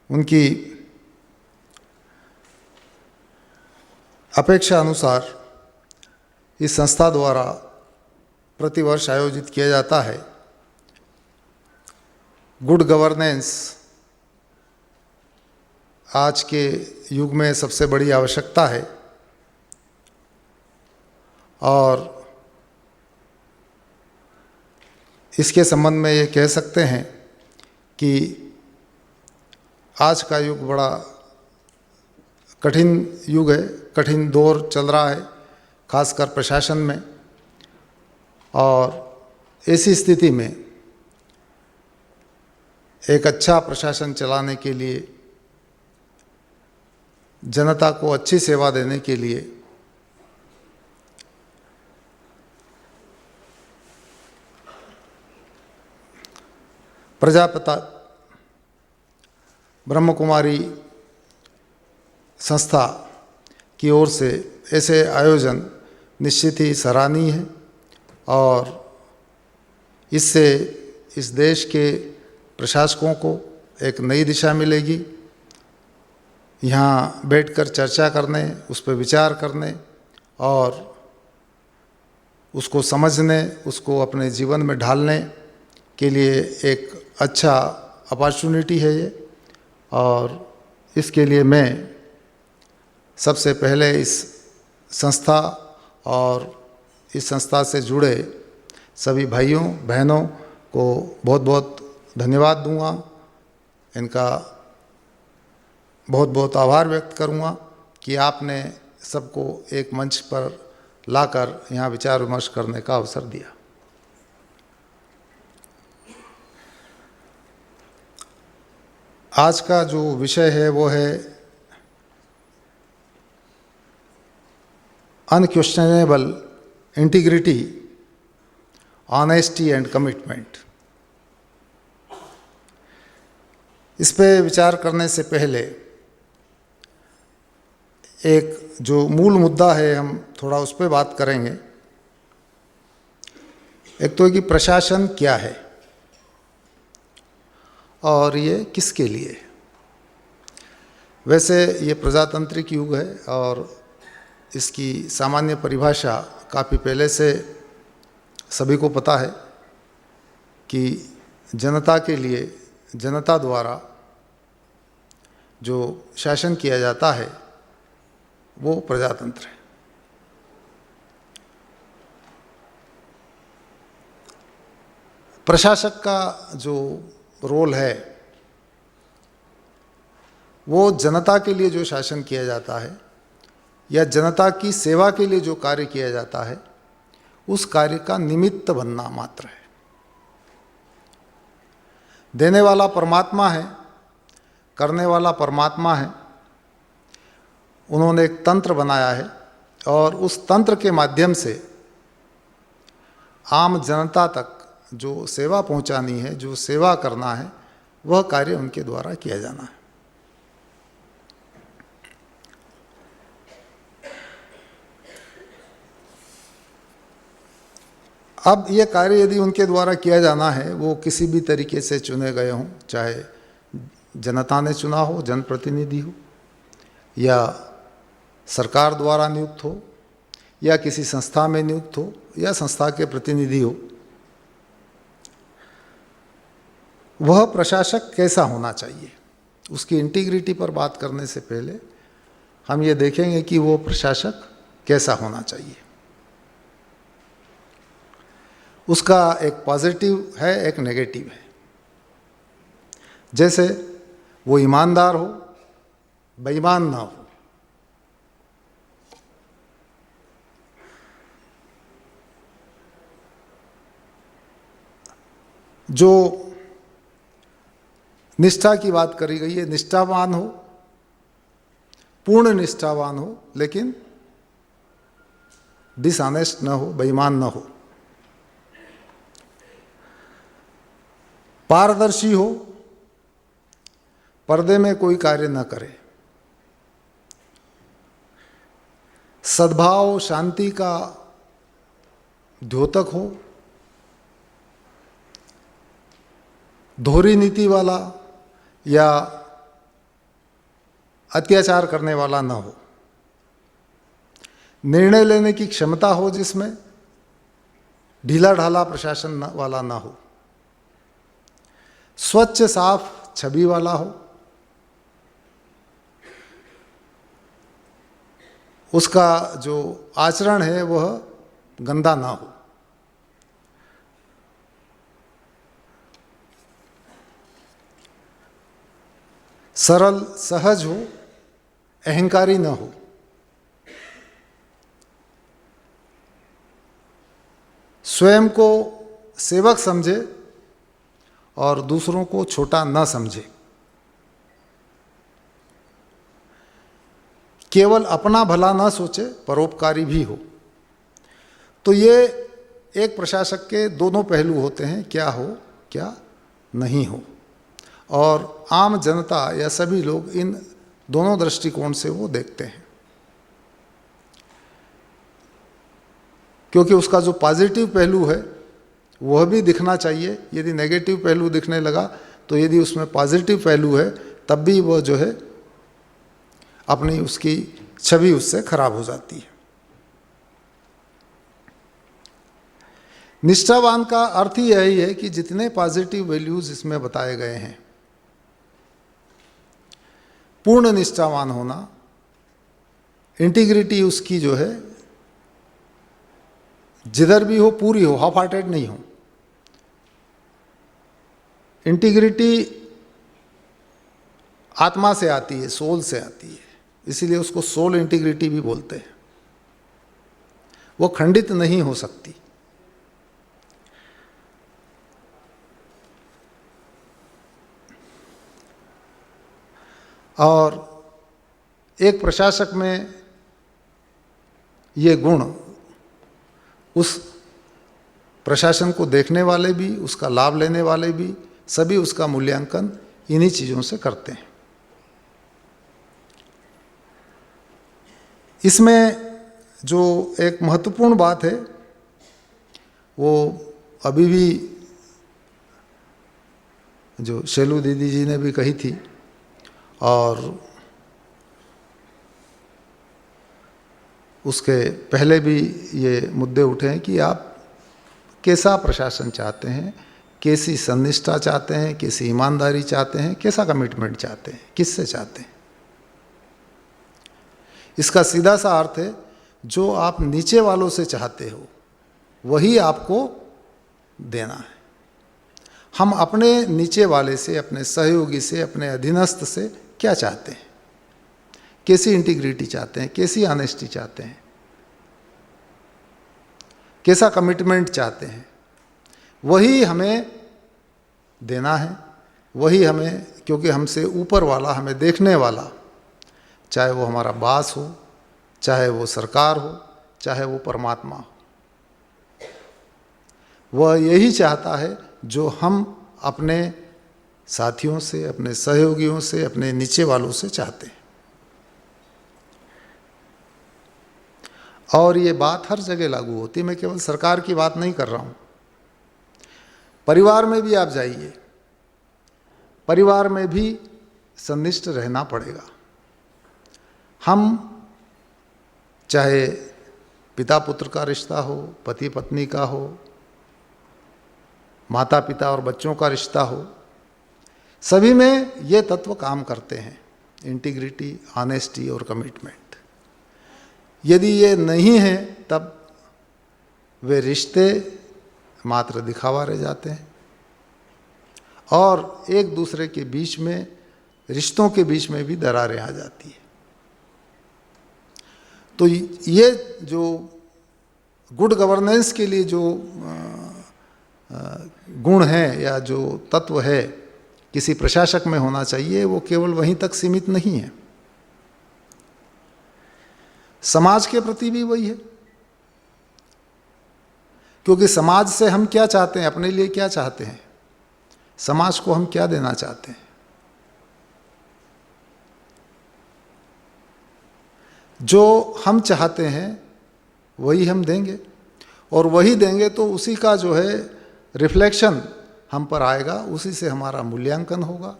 उनकी अपेक्षा अनुसार इस संस्था द्वारा प्रतिवर्ष आयोजित किया जाता है। गुड गवर्नेंस आज के युग में सबसे बड़ी आवश्यकता है, और इसके संबंध में ये कह सकते हैं कि आज का युग बड़ा कठिन युग है, कठिन दौर चल रहा है, खासकर प्रशासन में। और ऐसी स्थिति में एक अच्छा प्रशासन चलाने के लिए, जनता को अच्छी सेवा देने के लिए प्रजापिता ब्रह्म कुमारी संस्था की ओर से ऐसे आयोजन निश्चित ही सराहनीय है और इससे इस देश के प्रशासकों को एक नई दिशा मिलेगी। यहाँ बैठकर चर्चा करने, उस पर विचार करने और उसको समझने, उसको अपने जीवन में ढालने के लिए एक अच्छा अपॉर्चुनिटी है ये। और इसके लिए मैं सबसे पहले इस संस्था और इस संस्था से जुड़े सभी भाइयों बहनों को बहुत बहुत धन्यवाद दूंगा, इनका बहुत बहुत आभार व्यक्त करूंगा कि आपने सबको एक मंच पर लाकर यहाँ विचार विमर्श करने का अवसर दिया। आज का जो विषय है वो है unquestionable integrity, honesty and commitment. इस पे विचार करने से पहले एक जो मूल मुद्दा है हम थोड़ा उस पर बात करेंगे। एक तो कि प्रशासन क्या है और ये किसके लिए। वैसे ये प्रजातांत्रिक युग है और इसकी सामान्य परिभाषा काफ़ी पहले से सभी को पता है कि जनता के लिए, जनता द्वारा जो शासन किया जाता है वो प्रजातंत्र है। प्रशासक का जो रोल है वो जनता के लिए जो शासन किया जाता है या जनता की सेवा के लिए जो कार्य किया जाता है उस कार्य का निमित्त बनना मात्र है। देने वाला परमात्मा है, करने वाला परमात्मा है। उन्होंने एक तंत्र बनाया है और उस तंत्र के माध्यम से आम जनता तक जो सेवा पहुंचानी है, जो सेवा करना है, वह कार्य उनके द्वारा किया जाना है। अब ये कार्य यदि उनके द्वारा किया जाना है, वो किसी भी तरीके से चुने गए हों, चाहे जनता ने चुना हो, जनप्रतिनिधि हो, या सरकार द्वारा नियुक्त हो, या किसी संस्था में नियुक्त हो, या संस्था के प्रतिनिधि हो, वह प्रशासक कैसा होना चाहिए, उसकी इंटीग्रिटी पर बात करने से पहले हम ये देखेंगे कि वो प्रशासक कैसा होना चाहिए। उसका एक पॉजिटिव है, एक नेगेटिव है। जैसे वो ईमानदार हो, बेईमान ना हो। जो निष्ठा की बात करी गई है, निष्ठावान हो, पूर्ण निष्ठावान हो, लेकिन डिसऑनेस्ट ना हो, बेईमान ना हो। पारदर्शी हो, पर्दे में कोई कार्य न करे। सद्भाव शांति का द्योतक हो, दोहरी नीति वाला या अत्याचार करने वाला न हो। निर्णय लेने की क्षमता हो जिसमें, ढीला ढाला प्रशासन वाला ना हो। स्वच्छ साफ छवि वाला हो। उसका जो आचरण है वह गंदा ना हो। सरल सहज हो, अहंकारी न हो। स्वयं को सेवक समझे और दूसरों को छोटा न समझे। केवल अपना भला न सोचे, परोपकारी भी हो। तो ये एक प्रशासक के दोनों पहलू होते हैं, क्या हो क्या नहीं हो। और आम जनता या सभी लोग इन दोनों दृष्टिकोण से वो देखते हैं, क्योंकि उसका जो पॉजिटिव पहलू है वह भी दिखना चाहिए। यदि नेगेटिव पहलू दिखने लगा तो यदि उसमें पॉजिटिव पहलू है तब भी वह जो है अपनी उसकी छवि उससे खराब हो जाती है। निष्ठावान का अर्थ ही यही है कि जितने पॉजिटिव वैल्यूज इसमें बताए गए हैं, पूर्ण निष्ठावान होना, इंटीग्रिटी उसकी जो है जिधर भी हो पूरी हो, हाफ हार्टेड नहीं हो। इंटीग्रिटी आत्मा से आती है, सोल से आती है, इसीलिए उसको सोल इंटीग्रिटी भी बोलते हैं। वो खंडित नहीं हो सकती। और एक प्रशासक में ये गुण, उस प्रशासन को देखने वाले भी, उसका लाभ लेने वाले भी, सभी उसका मूल्यांकन इन्हीं चीज़ों से करते हैं। इसमें जो एक महत्वपूर्ण बात है वो अभी भी जो शैलू दीदी जी ने भी कही थी, और उसके पहले भी ये मुद्दे उठे हैं कि आप कैसा प्रशासन चाहते हैं, कैसी सन्निष्ठा चाहते हैं, कैसी ईमानदारी चाहते हैं, कैसा कमिटमेंट चाहते हैं, किससे चाहते हैं। इसका सीधा सा अर्थ है जो आप नीचे वालों से चाहते हो वही आपको देना है। हम अपने नीचे वाले से, अपने सहयोगी से, अपने अधीनस्थ से क्या चाहते हैं, कैसी इंटीग्रिटी चाहते हैं, कैसी ऑनेस्टी चाहते हैं, कैसा कमिटमेंट चाहते हैं, वही हमें देना है। वही हमें, क्योंकि हमसे ऊपर वाला, हमें देखने वाला, चाहे वो हमारा बास हो, चाहे वो सरकार हो, चाहे वो परमात्मा हो, वह यही चाहता है जो हम अपने साथियों से, अपने सहयोगियों से, अपने नीचे वालों से चाहते हैं। और ये बात हर जगह लागू होती है। मैं केवल सरकार की बात नहीं कर रहा हूँ, परिवार में भी आप जाइए, परिवार में भी सन्निष्ठ रहना पड़ेगा। हम चाहे पिता पुत्र का रिश्ता हो, पति पत्नी का हो, माता पिता और बच्चों का रिश्ता हो, सभी में ये तत्व काम करते हैं, इंटीग्रिटी, ऑनेस्टी और कमिटमेंट। यदि ये नहीं है तब वे रिश्ते मात्र दिखावा रह जाते हैं और एक दूसरे के बीच में, रिश्तों के बीच में भी दरारें आ जाती है। तो ये जो गुड गवर्नेंस के लिए जो गुण है या जो तत्व है किसी प्रशासक में होना चाहिए, वो केवल वहीं तक सीमित नहीं है, समाज के प्रति भी वही है। क्योंकि समाज से हम क्या चाहते हैं, अपने लिए क्या चाहते हैं, समाज को हम क्या देना चाहते हैं। जो हम चाहते हैं वही हम देंगे, और वही देंगे तो उसी का जो है रिफ्लेक्शन हम पर आएगा, उसी से हमारा मूल्यांकन होगा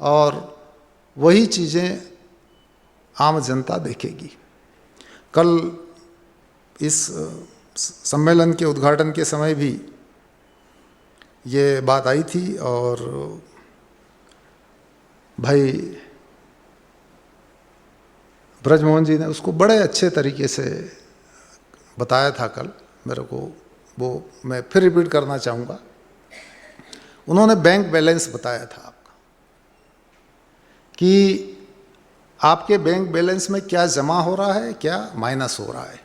और वही चीज़ें आम जनता देखेगी। कल इस सम्मेलन के उद्घाटन के समय भी ये बात आई थी और भाई ब्रजमोहन जी ने उसको बड़े अच्छे तरीके से बताया था कल मेरे को, वो मैं फिर रिपीट करना चाहूँगा। उन्होंने बैंक बैलेंस बताया था आपका, कि आपके बैंक बैलेंस में क्या जमा हो रहा है, क्या माइनस हो रहा है।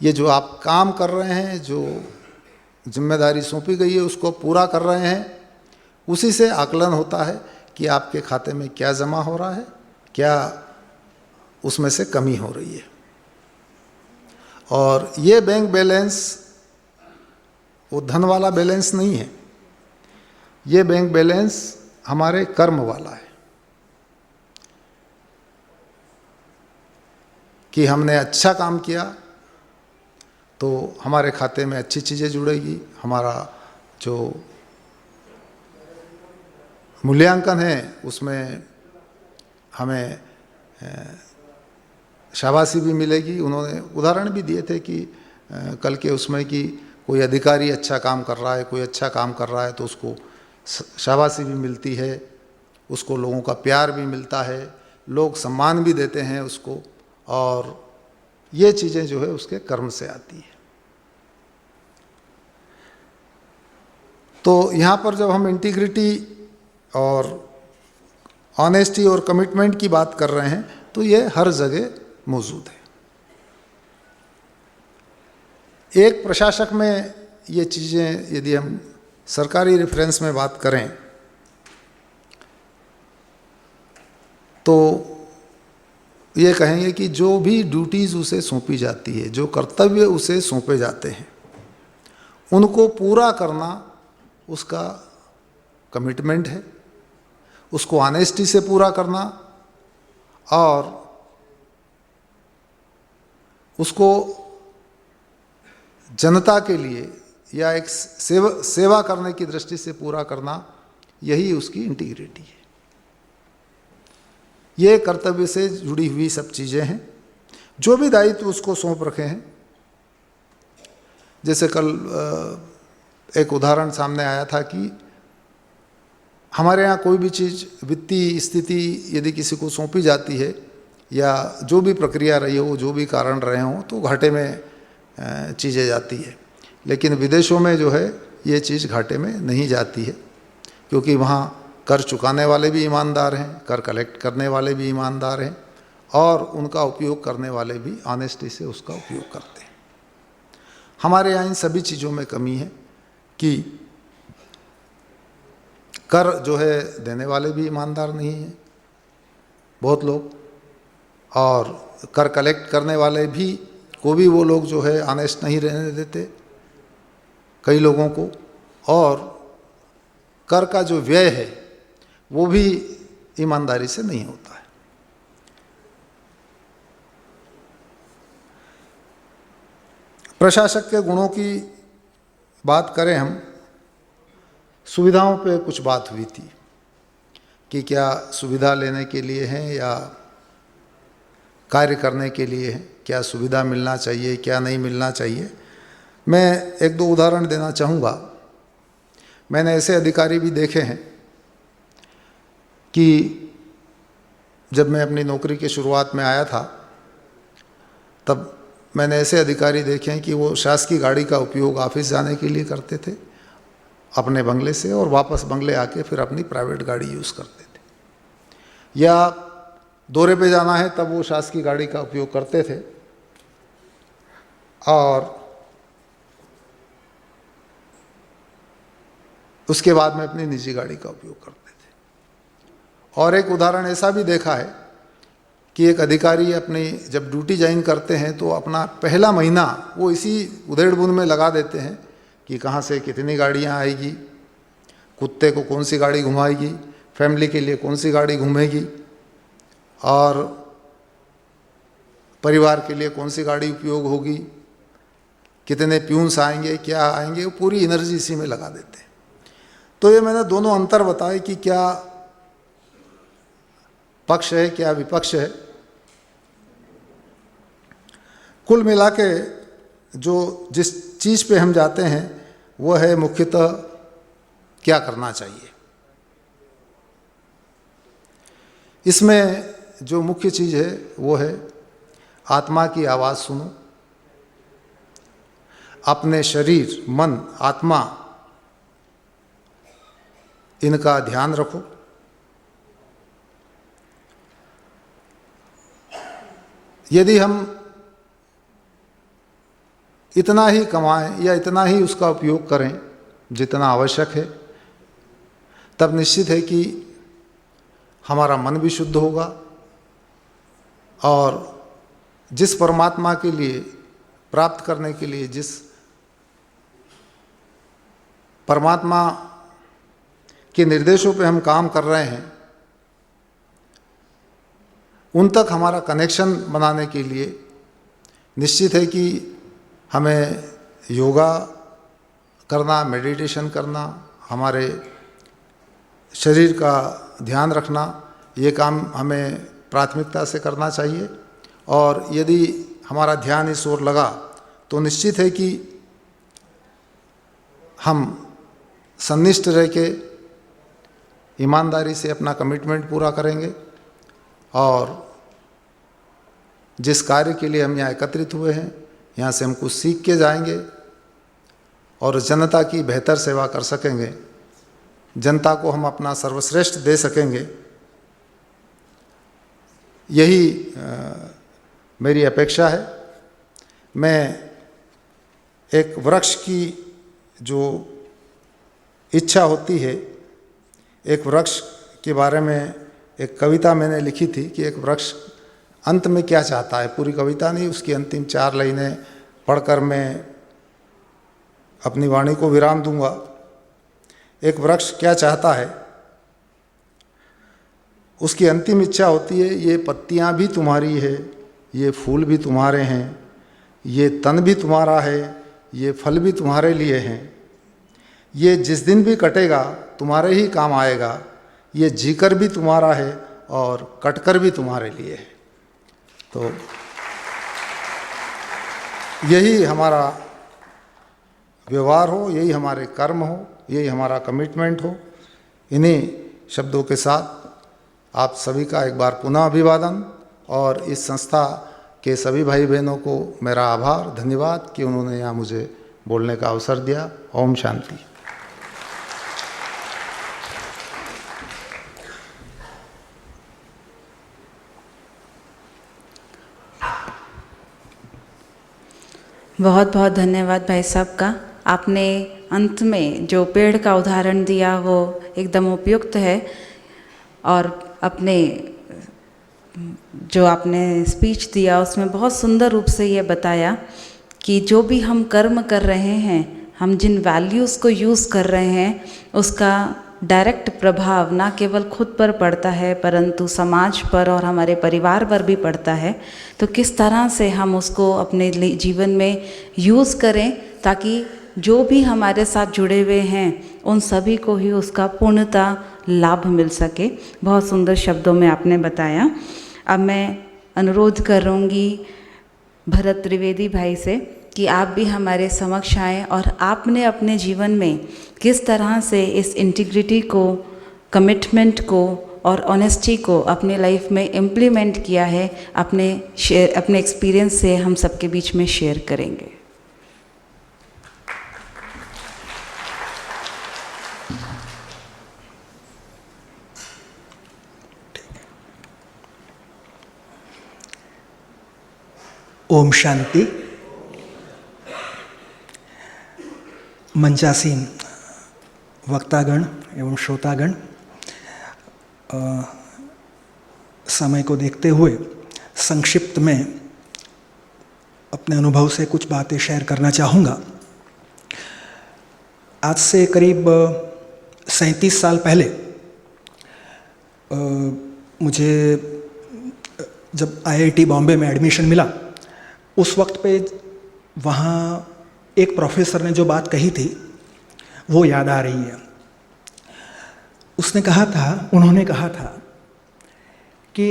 ये जो आप काम कर रहे हैं, जो जिम्मेदारी सौंपी गई है उसको पूरा कर रहे हैं, उसी से आकलन होता है कि आपके खाते में क्या जमा हो रहा है, क्या उसमें से कमी हो रही है। और ये बैंक बैलेंस वो धन वाला बैलेंस नहीं है, ये बैंक बैलेंस हमारे कर्म वाला है कि हमने अच्छा काम किया तो हमारे खाते में अच्छी चीज़ें जुड़ेगी, हमारा जो मूल्यांकन है उसमें हमें शाबाशी भी मिलेगी। उन्होंने उदाहरण भी दिए थे कि कल के उसमें कि कोई अधिकारी अच्छा काम कर रहा है, कोई अच्छा काम कर रहा है तो उसको शाबाशी भी मिलती है, उसको लोगों का प्यार भी मिलता है, लोग सम्मान भी देते हैं उसको, और ये चीज़ें जो है उसके कर्म से आती है। तो यहाँ पर जब हम इंटीग्रिटी और ऑनेस्टी और कमिटमेंट की बात कर रहे हैं तो ये हर जगह मौजूद है। एक प्रशासक में ये चीज़ें यदि हम सरकारी रेफरेंस में बात करें तो ये कहेंगे कि जो भी ड्यूटीज़ उसे सौंपी जाती है, जो कर्तव्य उसे सौंपे जाते हैं, उनको पूरा करना उसका कमिटमेंट है, उसको ऑनेस्टी से पूरा करना और उसको जनता के लिए या एक सेवा करने की दृष्टि से पूरा करना, यही उसकी इंटीग्रिटी है। ये कर्तव्य से जुड़ी हुई सब चीज़ें हैं। जो भी दायित्व उसको सौंप रखे हैं, जैसे कल एक उदाहरण सामने आया था कि हमारे यहाँ कोई भी चीज़ वित्तीय स्थिति यदि किसी को सौंपी जाती है या जो भी प्रक्रिया रही हो, जो भी कारण रहे हों, तो घाटे में चीज़ें जाती है। लेकिन विदेशों में जो है ये चीज़ घाटे में नहीं जाती है, क्योंकि वहाँ कर चुकाने वाले भी ईमानदार हैं, कर कलेक्ट करने वाले भी ईमानदार हैं और उनका उपयोग करने वाले भी ऑनेस्टी से उसका उपयोग करते हैं। हमारे यहाँ इन सभी चीज़ों में कमी है कि कर जो है देने वाले भी ईमानदार नहीं हैं बहुत लोग, और कर कलेक्ट करने वाले भी को भी वो लोग जो है ऑनेस्ट नहीं रहने देते कई लोगों को, और कर का जो व्यय है वो भी ईमानदारी से नहीं होता है। प्रशासक के गुणों की बात करें हम, सुविधाओं पे कुछ बात हुई थी कि क्या सुविधा लेने के लिए हैं या कार्य करने के लिए हैं, क्या सुविधा मिलना चाहिए, क्या नहीं मिलना चाहिए। मैं एक दो उदाहरण देना चाहूँगा। मैंने ऐसे अधिकारी भी देखे हैं कि जब मैं अपनी नौकरी के शुरुआत में आया था तब मैंने ऐसे अधिकारी देखे हैं कि वो शासकीय गाड़ी का उपयोग ऑफिस जाने के लिए करते थे अपने बंगले से, और वापस बंगले आके फिर अपनी प्राइवेट गाड़ी यूज़ करते थे, या दौरे पे जाना है तब वो शासकीय गाड़ी का उपयोग करते थे और उसके बाद में अपनी निजी गाड़ी का उपयोग करते थे। और एक उदाहरण ऐसा भी देखा है कि एक अधिकारी अपनी जब ड्यूटी ज्वाइन करते हैं तो अपना पहला महीना वो इसी उधेड़-बुन में लगा देते हैं कि कहाँ से कितनी गाड़ियाँ आएगी, कुत्ते को कौन सी गाड़ी घुमाएगी, फैमिली के लिए कौन सी गाड़ी घूमेगी और परिवार के लिए कौन सी गाड़ी उपयोग होगी, कितने प्यून्स आएंगे, क्या आएंगे, वो पूरी एनर्जी इसी में लगा देते हैं। तो ये मैंने दोनों अंतर बताए कि क्या पक्ष है, क्या विपक्ष है। कुल मिला के जो जिस चीज़ पे हम जाते हैं वो है मुख्यतः क्या करना चाहिए। इसमें जो मुख्य चीज़ है वो है आत्मा की आवाज़ सुनो, अपने शरीर, मन, आत्मा इनका ध्यान रखो। यदि हम इतना ही कमाएं या इतना ही उसका उपयोग करें जितना आवश्यक है, तब निश्चित है कि हमारा मन भी शुद्ध होगा और जिस परमात्मा के लिए प्राप्त करने के लिए, जिस परमात्मा के निर्देशों पे हम काम कर रहे हैं, उन तक हमारा कनेक्शन बनाने के लिए निश्चित है कि हमें योगा करना, मेडिटेशन करना, हमारे शरीर का ध्यान रखना, ये काम हमें प्राथमिकता से करना चाहिए। और यदि हमारा ध्यान इस ओर लगा तो निश्चित है कि हम सन्निष्ठ रह के ईमानदारी से अपना कमिटमेंट पूरा करेंगे और जिस कार्य के लिए हम यहाँ एकत्रित हुए हैं, यहाँ से हम कुछ सीख के जाएंगे और जनता की बेहतर सेवा कर सकेंगे, जनता को हम अपना सर्वश्रेष्ठ दे सकेंगे। यही मेरी अपेक्षा है। मैं एक वृक्ष की जो इच्छा होती है, एक वृक्ष के बारे में एक कविता मैंने लिखी थी कि एक वृक्ष अंत में क्या चाहता है, पूरी कविता नहीं, उसकी अंतिम 4 लाइनें पढ़कर मैं अपनी वाणी को विराम दूंगा। एक वृक्ष क्या चाहता है, उसकी अंतिम इच्छा होती है, ये पत्तियां भी तुम्हारी है, ये फूल भी तुम्हारे हैं, ये तन भी तुम्हारा है, ये फल भी तुम्हारे लिए हैं, ये जिस दिन भी कटेगा तुम्हारे ही काम आएगा, ये जीकर भी तुम्हारा है और कटकर भी तुम्हारे लिए है। तो यही हमारा व्यवहार हो, यही हमारे कर्म हो, यही हमारा कमिटमेंट हो। इन्हीं शब्दों के साथ आप सभी का एक बार पुनः अभिवादन और इस संस्था के सभी भाई बहनों को मेरा आभार, धन्यवाद कि उन्होंने यहाँ मुझे बोलने का अवसर दिया। ओम शांति। बहुत बहुत धन्यवाद भाई साहब का। आपने अंत में जो पेड़ का उदाहरण दिया वो एकदम उपयुक्त है और अपने जो आपने स्पीच दिया उसमें बहुत सुंदर रूप से ये बताया कि जो भी हम कर्म कर रहे हैं, हम जिन वैल्यूज़ को यूज़ कर रहे हैं, उसका डायरेक्ट प्रभाव ना केवल खुद पर पड़ता है परंतु समाज पर और हमारे परिवार पर भी पड़ता है। तो किस तरह से हम उसको अपने जीवन में यूज़ करें ताकि जो भी हमारे साथ जुड़े हुए हैं उन सभी को ही उसका पूर्णतः लाभ मिल सके। बहुत सुंदर शब्दों में आपने बताया। अब मैं अनुरोध करूँगी भरत त्रिवेदी भाई से कि आप भी हमारे समक्ष आएँ और आपने अपने जीवन में किस तरह से इस इंटीग्रिटी को, कमिटमेंट को और ऑनेस्टी को अपने लाइफ में इम्प्लीमेंट किया है, अपने एक्सपीरियंस से हम सबके बीच में शेयर करेंगे। ओम शांति। मंचासीन वक्तागण एवं श्रोतागण, समय को देखते हुए संक्षिप्त में अपने अनुभव से कुछ बातें शेयर करना चाहूँगा। आज से करीब 37 साल पहले मुझे जब IIT बॉम्बे में एडमिशन मिला, उस वक्त पे वहाँ एक प्रोफेसर ने जो बात कही थी वो याद आ रही है। उन्होंने कहा था कि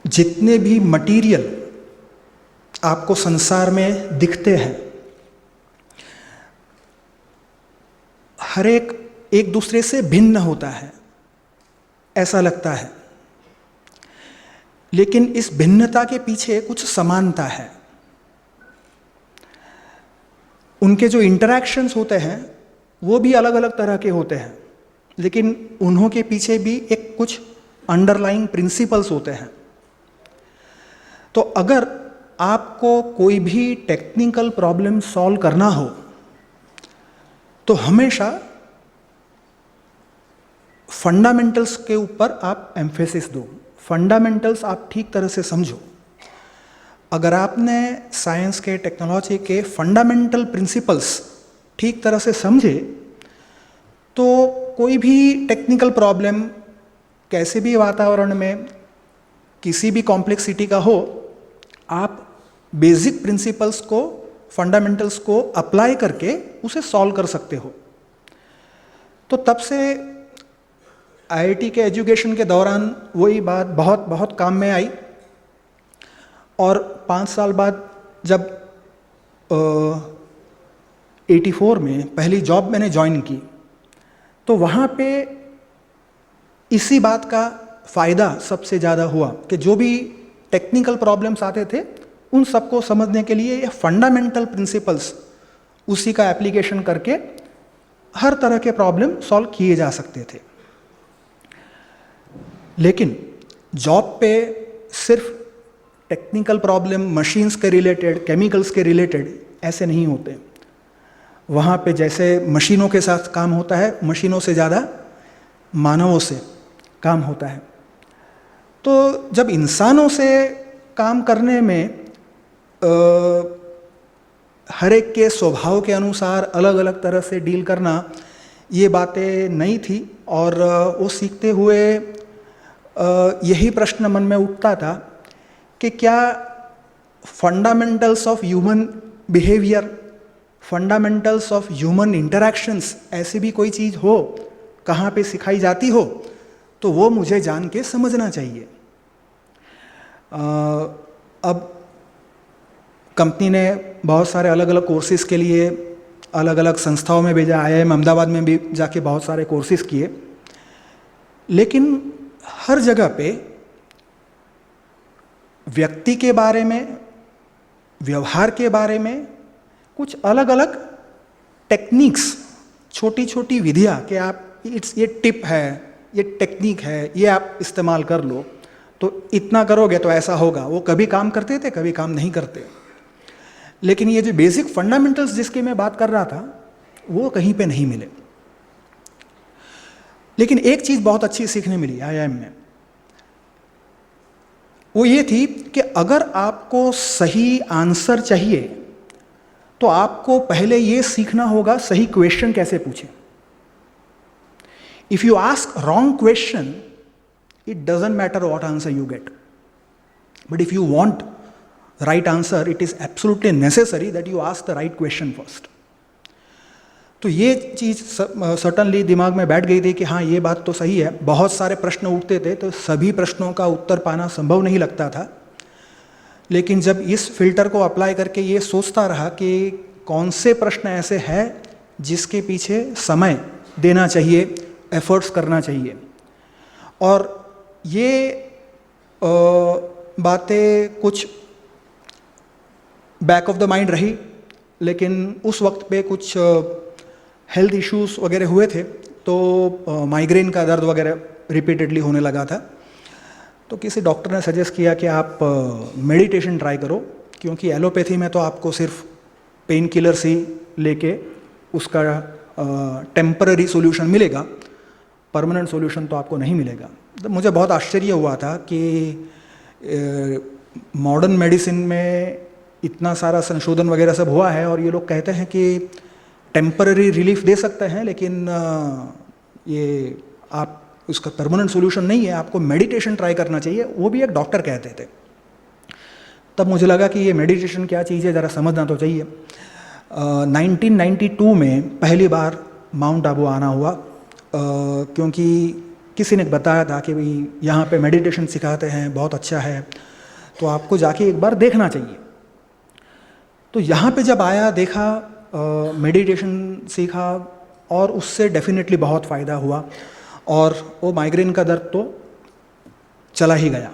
जितने भी मटीरियल आपको संसार में दिखते हैं, हर एक दूसरे से भिन्न होता है, ऐसा लगता है, लेकिन इस भिन्नता के पीछे कुछ समानता है। उनके जो इंटरैक्शंस होते हैं वो भी अलग अलग तरह के होते हैं, लेकिन उन्हों के पीछे भी एक कुछ अंडरलाइंग प्रिंसिपल्स होते हैं। तो अगर आपको कोई भी टेक्निकल प्रॉब्लम सॉल्व करना हो तो हमेशा फंडामेंटल्स के ऊपर आप एम्फेसिस दो। फंडामेंटल्स आप ठीक तरह से समझो। अगर आपने साइंस के, टेक्नोलॉजी के फंडामेंटल प्रिंसिपल्स ठीक तरह से समझे तो कोई भी टेक्निकल प्रॉब्लम कैसे भी वातावरण में किसी भी कॉम्प्लेक्सिटी का हो, आप बेसिक प्रिंसिपल्स को, फंडामेंटल्स को अप्लाई करके उसे सॉल्व कर सकते हो। तो तब से आईआईटी के एजुकेशन के दौरान वही बात बहुत बहुत काम में आई। और 5 साल बाद जब 84 में पहली जॉब मैंने ज्वाइन की, तो वहाँ पे इसी बात का फ़ायदा सबसे ज़्यादा हुआ कि जो भी टेक्निकल प्रॉब्लम्स आते थे उन सबको समझने के लिए ये फंडामेंटल प्रिंसिपल्स, उसी का एप्लीकेशन करके हर तरह के प्रॉब्लम सॉल्व किए जा सकते थे। लेकिन जॉब पे सिर्फ टेक्निकल प्रॉब्लम मशीन्स के रिलेटेड, केमिकल्स के रिलेटेड ऐसे नहीं होते। वहाँ पे जैसे मशीनों के साथ काम होता है, मशीनों से ज़्यादा मानवों से काम होता है। तो जब इंसानों से काम करने में हर एक के स्वभाव के अनुसार अलग अलग तरह से डील करना, ये बातें नई थी। और वो सीखते हुए यही प्रश्न मन में उठता था कि क्या fundamentals of human behaviour, fundamentals of human interactions ऐसी भी कोई चीज़ हो, कहाँ पे सिखाई जाती हो, तो वो मुझे जान के समझना चाहिए। अब कंपनी ने बहुत सारे अलग अलग कोर्सेज़ के लिए अलग अलग संस्थाओं में भेजा। IIM अहमदाबाद में भी जाके बहुत सारे कोर्सेज़ किए, लेकिन हर जगह पे व्यक्ति के बारे में, व्यवहार के बारे में कुछ अलग अलग टेक्निक्स, छोटी छोटी विधियाँ कि आप ये टिप है, ये टेक्निक है, ये आप इस्तेमाल कर लो, तो इतना करोगे तो ऐसा होगा। वो कभी काम करते थे, कभी काम नहीं करते। लेकिन ये जो बेसिक फंडामेंटल्स जिसकी मैं बात कर रहा था, वो कहीं पे नहीं मिले। लेकिन एक चीज़ बहुत अच्छी सीखने मिली IIM में, वो ये थी कि अगर आपको सही आंसर चाहिए तो आपको पहले ये सीखना होगा सही क्वेश्चन कैसे पूछें। If you ask wrong question, it doesn't matter what answer you get. But if you want right answer, it is absolutely necessary that you ask the right question first. तो ये चीज़ सर्टनली दिमाग में बैठ गई थी कि हाँ, ये बात तो सही है। बहुत सारे प्रश्न उठते थे तो सभी प्रश्नों का उत्तर पाना संभव नहीं लगता था। लेकिन जब इस फिल्टर को अप्लाई करके ये सोचता रहा कि कौन से प्रश्न ऐसे हैं जिसके पीछे समय देना चाहिए, एफर्ट्स करना चाहिए, और ये बातें कुछ बैक ऑफ द माइंड रही। लेकिन उस वक्त पे कुछ हेल्थ इश्यूज वगैरह हुए थे, तो माइग्रेन का दर्द वगैरह रिपीटेडली होने लगा था। तो किसी डॉक्टर ने सजेस्ट किया कि आप मेडिटेशन ट्राई करो, क्योंकि एलोपैथी में तो आपको सिर्फ पेन किलर्स ही लेके उसका टेम्पररी सॉल्यूशन मिलेगा, परमानेंट सॉल्यूशन तो आपको नहीं मिलेगा। तो मुझे बहुत आश्चर्य हुआ था कि मॉडर्न मेडिसिन में इतना सारा संशोधन वगैरह सब हुआ है और ये लोग कहते हैं कि टेम्पररी रिलीफ दे सकते हैं, लेकिन ये आप उसका परमानेंट सॉल्यूशन नहीं है, आपको मेडिटेशन ट्राई करना चाहिए। वो भी एक डॉक्टर कहते थे। तब मुझे लगा कि ये मेडिटेशन क्या चीज़ है, ज़रा समझना तो चाहिए। 1992 में पहली बार माउंट आबू आना हुआ, क्योंकि किसी ने बताया था कि भाई यहाँ पे मेडिटेशन सिखाते हैं, बहुत अच्छा है, तो आपको जाके एक बार देखना चाहिए। तो यहाँ पे जब आया, देखा, मेडिटेशन सीखा और उससे डेफिनेटली बहुत फ़ायदा हुआ और वो माइग्रेन का दर्द तो चला ही गया।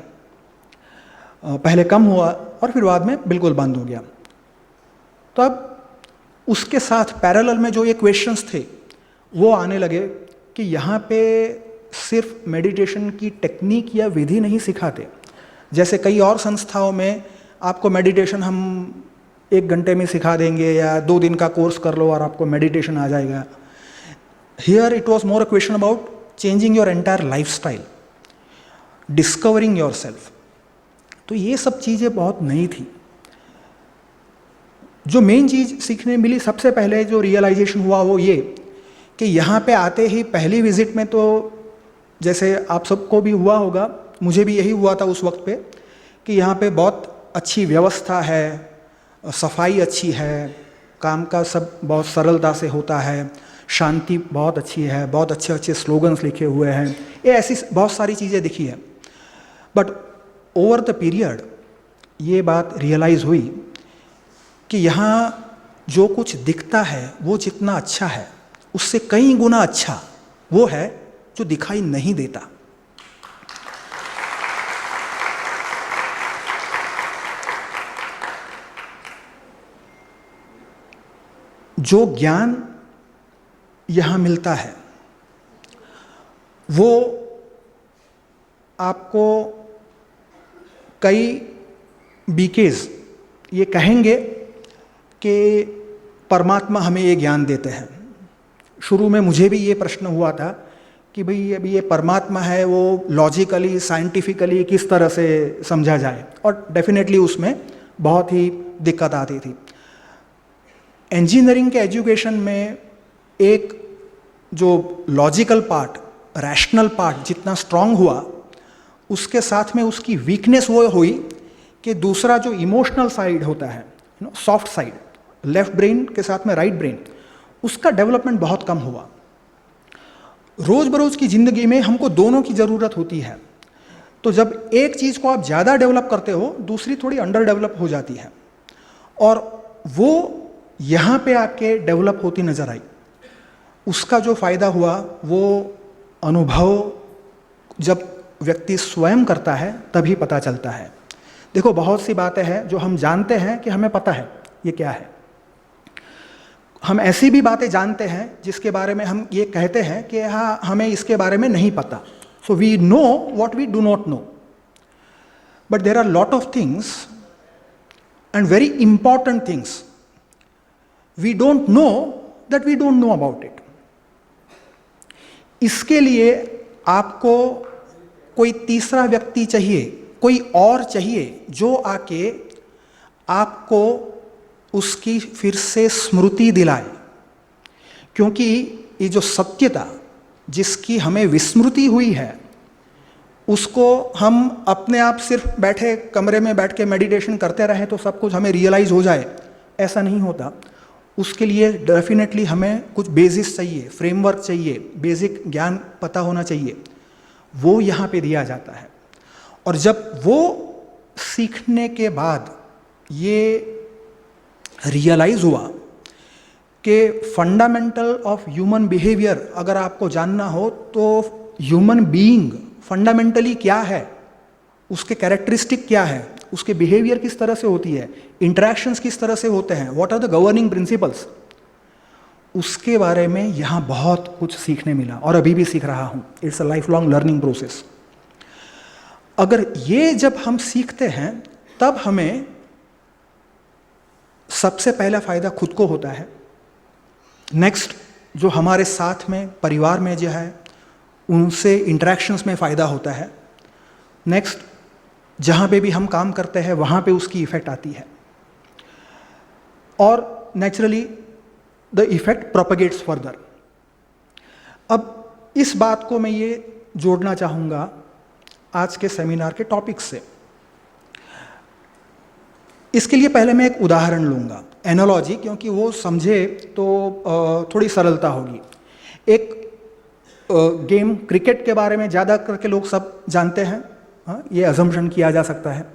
पहले कम हुआ और फिर बाद में बिल्कुल बंद हो गया। तो अब उसके साथ पैरेलल में जो ये क्वेश्चंस थे वो आने लगे कि यहाँ पे सिर्फ मेडिटेशन की टेक्निक या विधि नहीं सिखाते। जैसे कई और संस्थाओं में आपको मेडिटेशन हम 1 घंटे में सिखा देंगे या 2 दिन का कोर्स कर लो और आपको मेडिटेशन आ जाएगा। Here it was more a question about changing your entire life style, discovering your self. तो ये सब चीज़ें बहुत नई थी। जो मेन चीज़ सीखने मिली, सबसे पहले जो रियलाइजेशन हुआ वो ये कि यहाँ पे आते ही पहली विज़िट में तो जैसे आप सबको भी हुआ होगा, मुझे भी यही हुआ था उस वक्त पे, कि यहाँ पे बहुत अच्छी व्यवस्था है, सफाई अच्छी है, काम का सब बहुत सरलता से होता है, शांति बहुत अच्छी है, बहुत अच्छे अच्छे स्लोगन्स लिखे हुए हैं, ये ऐसी बहुत सारी चीज़ें दिखी है। बट ओवर द पीरियड ये बात रियलाइज़ हुई कि यहाँ जो कुछ दिखता है वो जितना अच्छा है उससे कई गुना अच्छा वो है जो दिखाई नहीं देता। जो ज्ञान यहाँ मिलता है वो आपको कई बीकेज ये कहेंगे कि परमात्मा हमें ये ज्ञान देते हैं। शुरू में मुझे भी ये प्रश्न हुआ था कि भाई अभी ये परमात्मा है वो लॉजिकली साइंटिफिकली किस तरह से समझा जाए, और डेफिनेटली उसमें बहुत ही दिक्कत आती थी। इंजीनियरिंग के एजुकेशन में एक जो लॉजिकल पार्ट, रैशनल पार्ट जितना स्ट्रांग हुआ, उसके साथ में उसकी वीकनेस वो हुई कि दूसरा जो इमोशनल साइड होता है, सॉफ्ट साइड, लेफ्ट ब्रेन के साथ में राइट ब्रेन, उसका डेवलपमेंट बहुत कम हुआ। रोज़ बरोज़ की ज़िंदगी में हमको दोनों की ज़रूरत होती है, तो जब एक चीज़ को आप ज़्यादा डेवलप करते हो दूसरी थोड़ी अंडर डेवलप हो जाती है, और वो यहाँ पे आके डेवलप होती नज़र आई। उसका जो फ़ायदा हुआ वो अनुभव जब व्यक्ति स्वयं करता है तभी पता चलता है। देखो, बहुत सी बातें हैं जो हम जानते हैं कि हमें पता है ये क्या है। हम ऐसी भी बातें जानते हैं जिसके बारे में हम ये कहते हैं कि हाँ हमें इसके बारे में नहीं पता। So we know what we do not know, but there are lot of things and very important things we don't know that we don't know about it. इसके लिए आपको कोई तीसरा व्यक्ति चाहिए, कोई और चाहिए जो आके आपको उसकी फिर से स्मृति दिलाए, क्योंकि ये जो सत्यता जिसकी हमें विस्मृति हुई है उसको हम अपने आप सिर्फ बैठे कमरे में बैठ के मेडिटेशन करते रहें तो सब कुछ हमें रियलाइज हो जाए, ऐसा नहीं होता। उसके लिए डेफिनेटली हमें कुछ बेसिस चाहिए, फ्रेमवर्क चाहिए, बेसिक ज्ञान पता होना चाहिए, वो यहाँ पे दिया जाता है। और जब वो सीखने के बाद ये रियलाइज़ हुआ कि फंडामेंटल ऑफ ह्यूमन बिहेवियर अगर आपको जानना हो तो ह्यूमन बीइंग फंडामेंटली क्या है, उसके कैरेक्टरिस्टिक क्या है, उसके बिहेवियर किस तरह से होती है, इंटरेक्शंस किस तरह से होते हैं, what are the governing principles, उसके बारे में यहाँ बहुत कुछ सीखने मिला और अभी भी सीख रहा हूँ। It's a life long learning process. अगर ये जब हम सीखते हैं तब हमें सबसे पहला फ़ायदा खुद को होता है। नेक्स्ट जो हमारे साथ में परिवार में जो है उनसे इंटरेक्शंस में फ़ायदा होता है। नेक्स्ट जहाँ पे भी हम काम करते हैं वहाँ पे उसकी इफ़ेक्ट आती है, और naturally the effect propagates further. अब इस बात को मैं ये जोड़ना चाहूँगा आज के सेमिनार के टॉपिक से। इसके लिए पहले मैं एक उदाहरण लूँगा, एनालॉजी, क्योंकि वो समझे तो थोड़ी सरलता होगी। एक गेम क्रिकेट के बारे में ज़्यादा करके लोग सब जानते हैं, हाँ, ये अजम्पशन किया जा सकता है।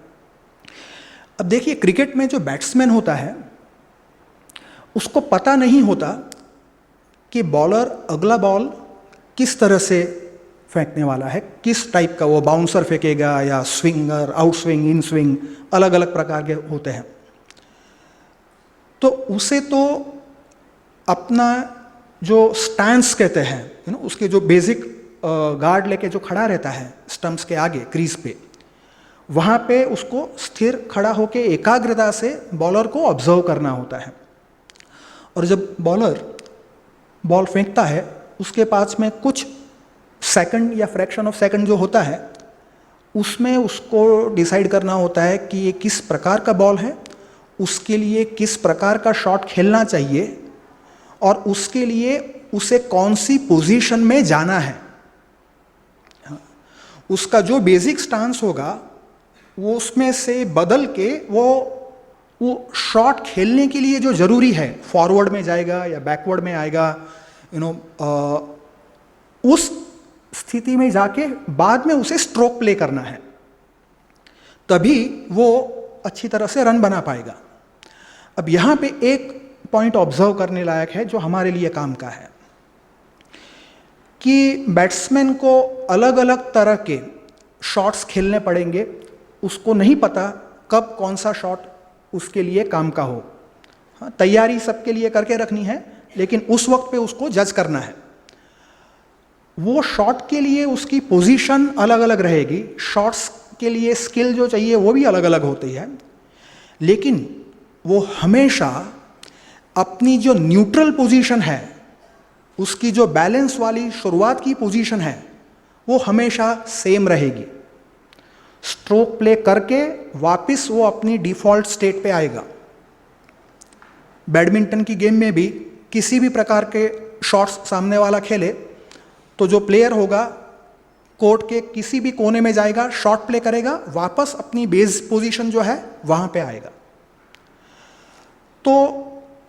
अब देखिए, क्रिकेट में जो बैट्समैन होता है उसको पता नहीं होता कि बॉलर अगला बॉल किस तरह से फेंकने वाला है, किस टाइप का, वो बाउंसर फेंकेगा या swinger, out swing, in swing, अलग अलग प्रकार के होते हैं। तो उसे तो अपना जो स्टैंस कहते हैं, उसके जो बेसिक गार्ड लेके जो खड़ा रहता है स्टंप्स के आगे क्रीज पे, वहाँ पे उसको स्थिर खड़ा होके एकाग्रता से बॉलर को ऑब्जर्व करना होता है। और जब बॉलर बॉल फेंकता है उसके पास में कुछ सेकंड या फ्रैक्शन ऑफ सेकंड जो होता है उसमें उसको डिसाइड करना होता है कि ये किस प्रकार का बॉल है, उसके लिए किस प्रकार का शॉट खेलना चाहिए, और उसके लिए उसे कौन सी पोजीशन में जाना है। उसका जो बेसिक स्टांस होगा वो उसमें से बदल के वो शॉट खेलने के लिए जो जरूरी है, फॉरवर्ड में जाएगा या बैकवर्ड में आएगा, उस स्थिति में जाके बाद में उसे स्ट्रोक प्ले करना है, तभी वो अच्छी तरह से रन बना पाएगा। अब यहां पे एक पॉइंट ऑब्जर्व करने लायक है जो हमारे लिए काम का है कि बैट्समैन को अलग अलग तरह के शॉट्स खेलने पड़ेंगे। उसको नहीं पता कब कौन सा शॉट उसके लिए काम का हो। हाँ, तैयारी सबके लिए करके रखनी है, लेकिन उस वक्त पे उसको जज करना है। वो शॉट के लिए उसकी पोजीशन अलग अलग रहेगी, शॉट्स के लिए स्किल जो चाहिए वो भी अलग अलग होती है, लेकिन वो हमेशा अपनी जो न्यूट्रल पोजीशन है, उसकी जो बैलेंस वाली शुरुआत की पोजीशन है, वो हमेशा सेम रहेगी। स्ट्रोक प्ले करके वापस वो अपनी डिफॉल्ट स्टेट पे आएगा। बैडमिंटन की गेम में भी किसी भी प्रकार के शॉट्स सामने वाला खेले तो जो प्लेयर होगा कोर्ट के किसी भी कोने में जाएगा, शॉट प्ले करेगा, वापस अपनी बेस पोजीशन जो है वहां पे आएगा। तो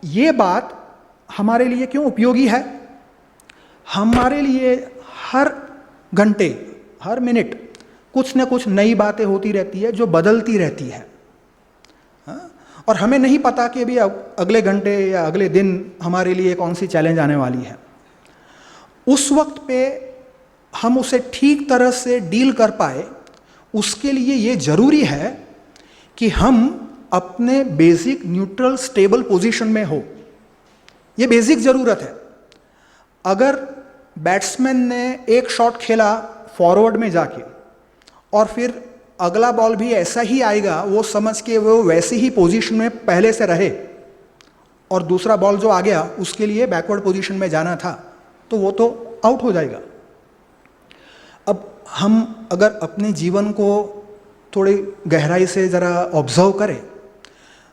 ये बात हमारे लिए क्यों उपयोगी है? हमारे लिए हर घंटे, हर मिनट कुछ न कुछ नई बातें होती रहती है जो बदलती रहती है। हाँ? और हमें नहीं पता कि अभी अगले घंटे या अगले दिन हमारे लिए कौन सी चैलेंज आने वाली है। उस वक्त पे हम उसे ठीक तरह से डील कर पाए, उसके लिए ये जरूरी है कि हम अपने बेसिक न्यूट्रल स्टेबल पोजीशन में हो। ये बेसिक जरूरत है। अगर बैट्समैन ने एक शॉट खेला फॉरवर्ड में जाके और फिर अगला बॉल भी ऐसा ही आएगा, वो समझ के वो वैसे ही पोजीशन में पहले से रहे, और दूसरा बॉल जो आ गया उसके लिए बैकवर्ड पोजीशन में जाना था, तो वो तो आउट हो जाएगा। अब हम अगर अपने जीवन को थोड़ी गहराई से ज़रा ऑब्जर्व करें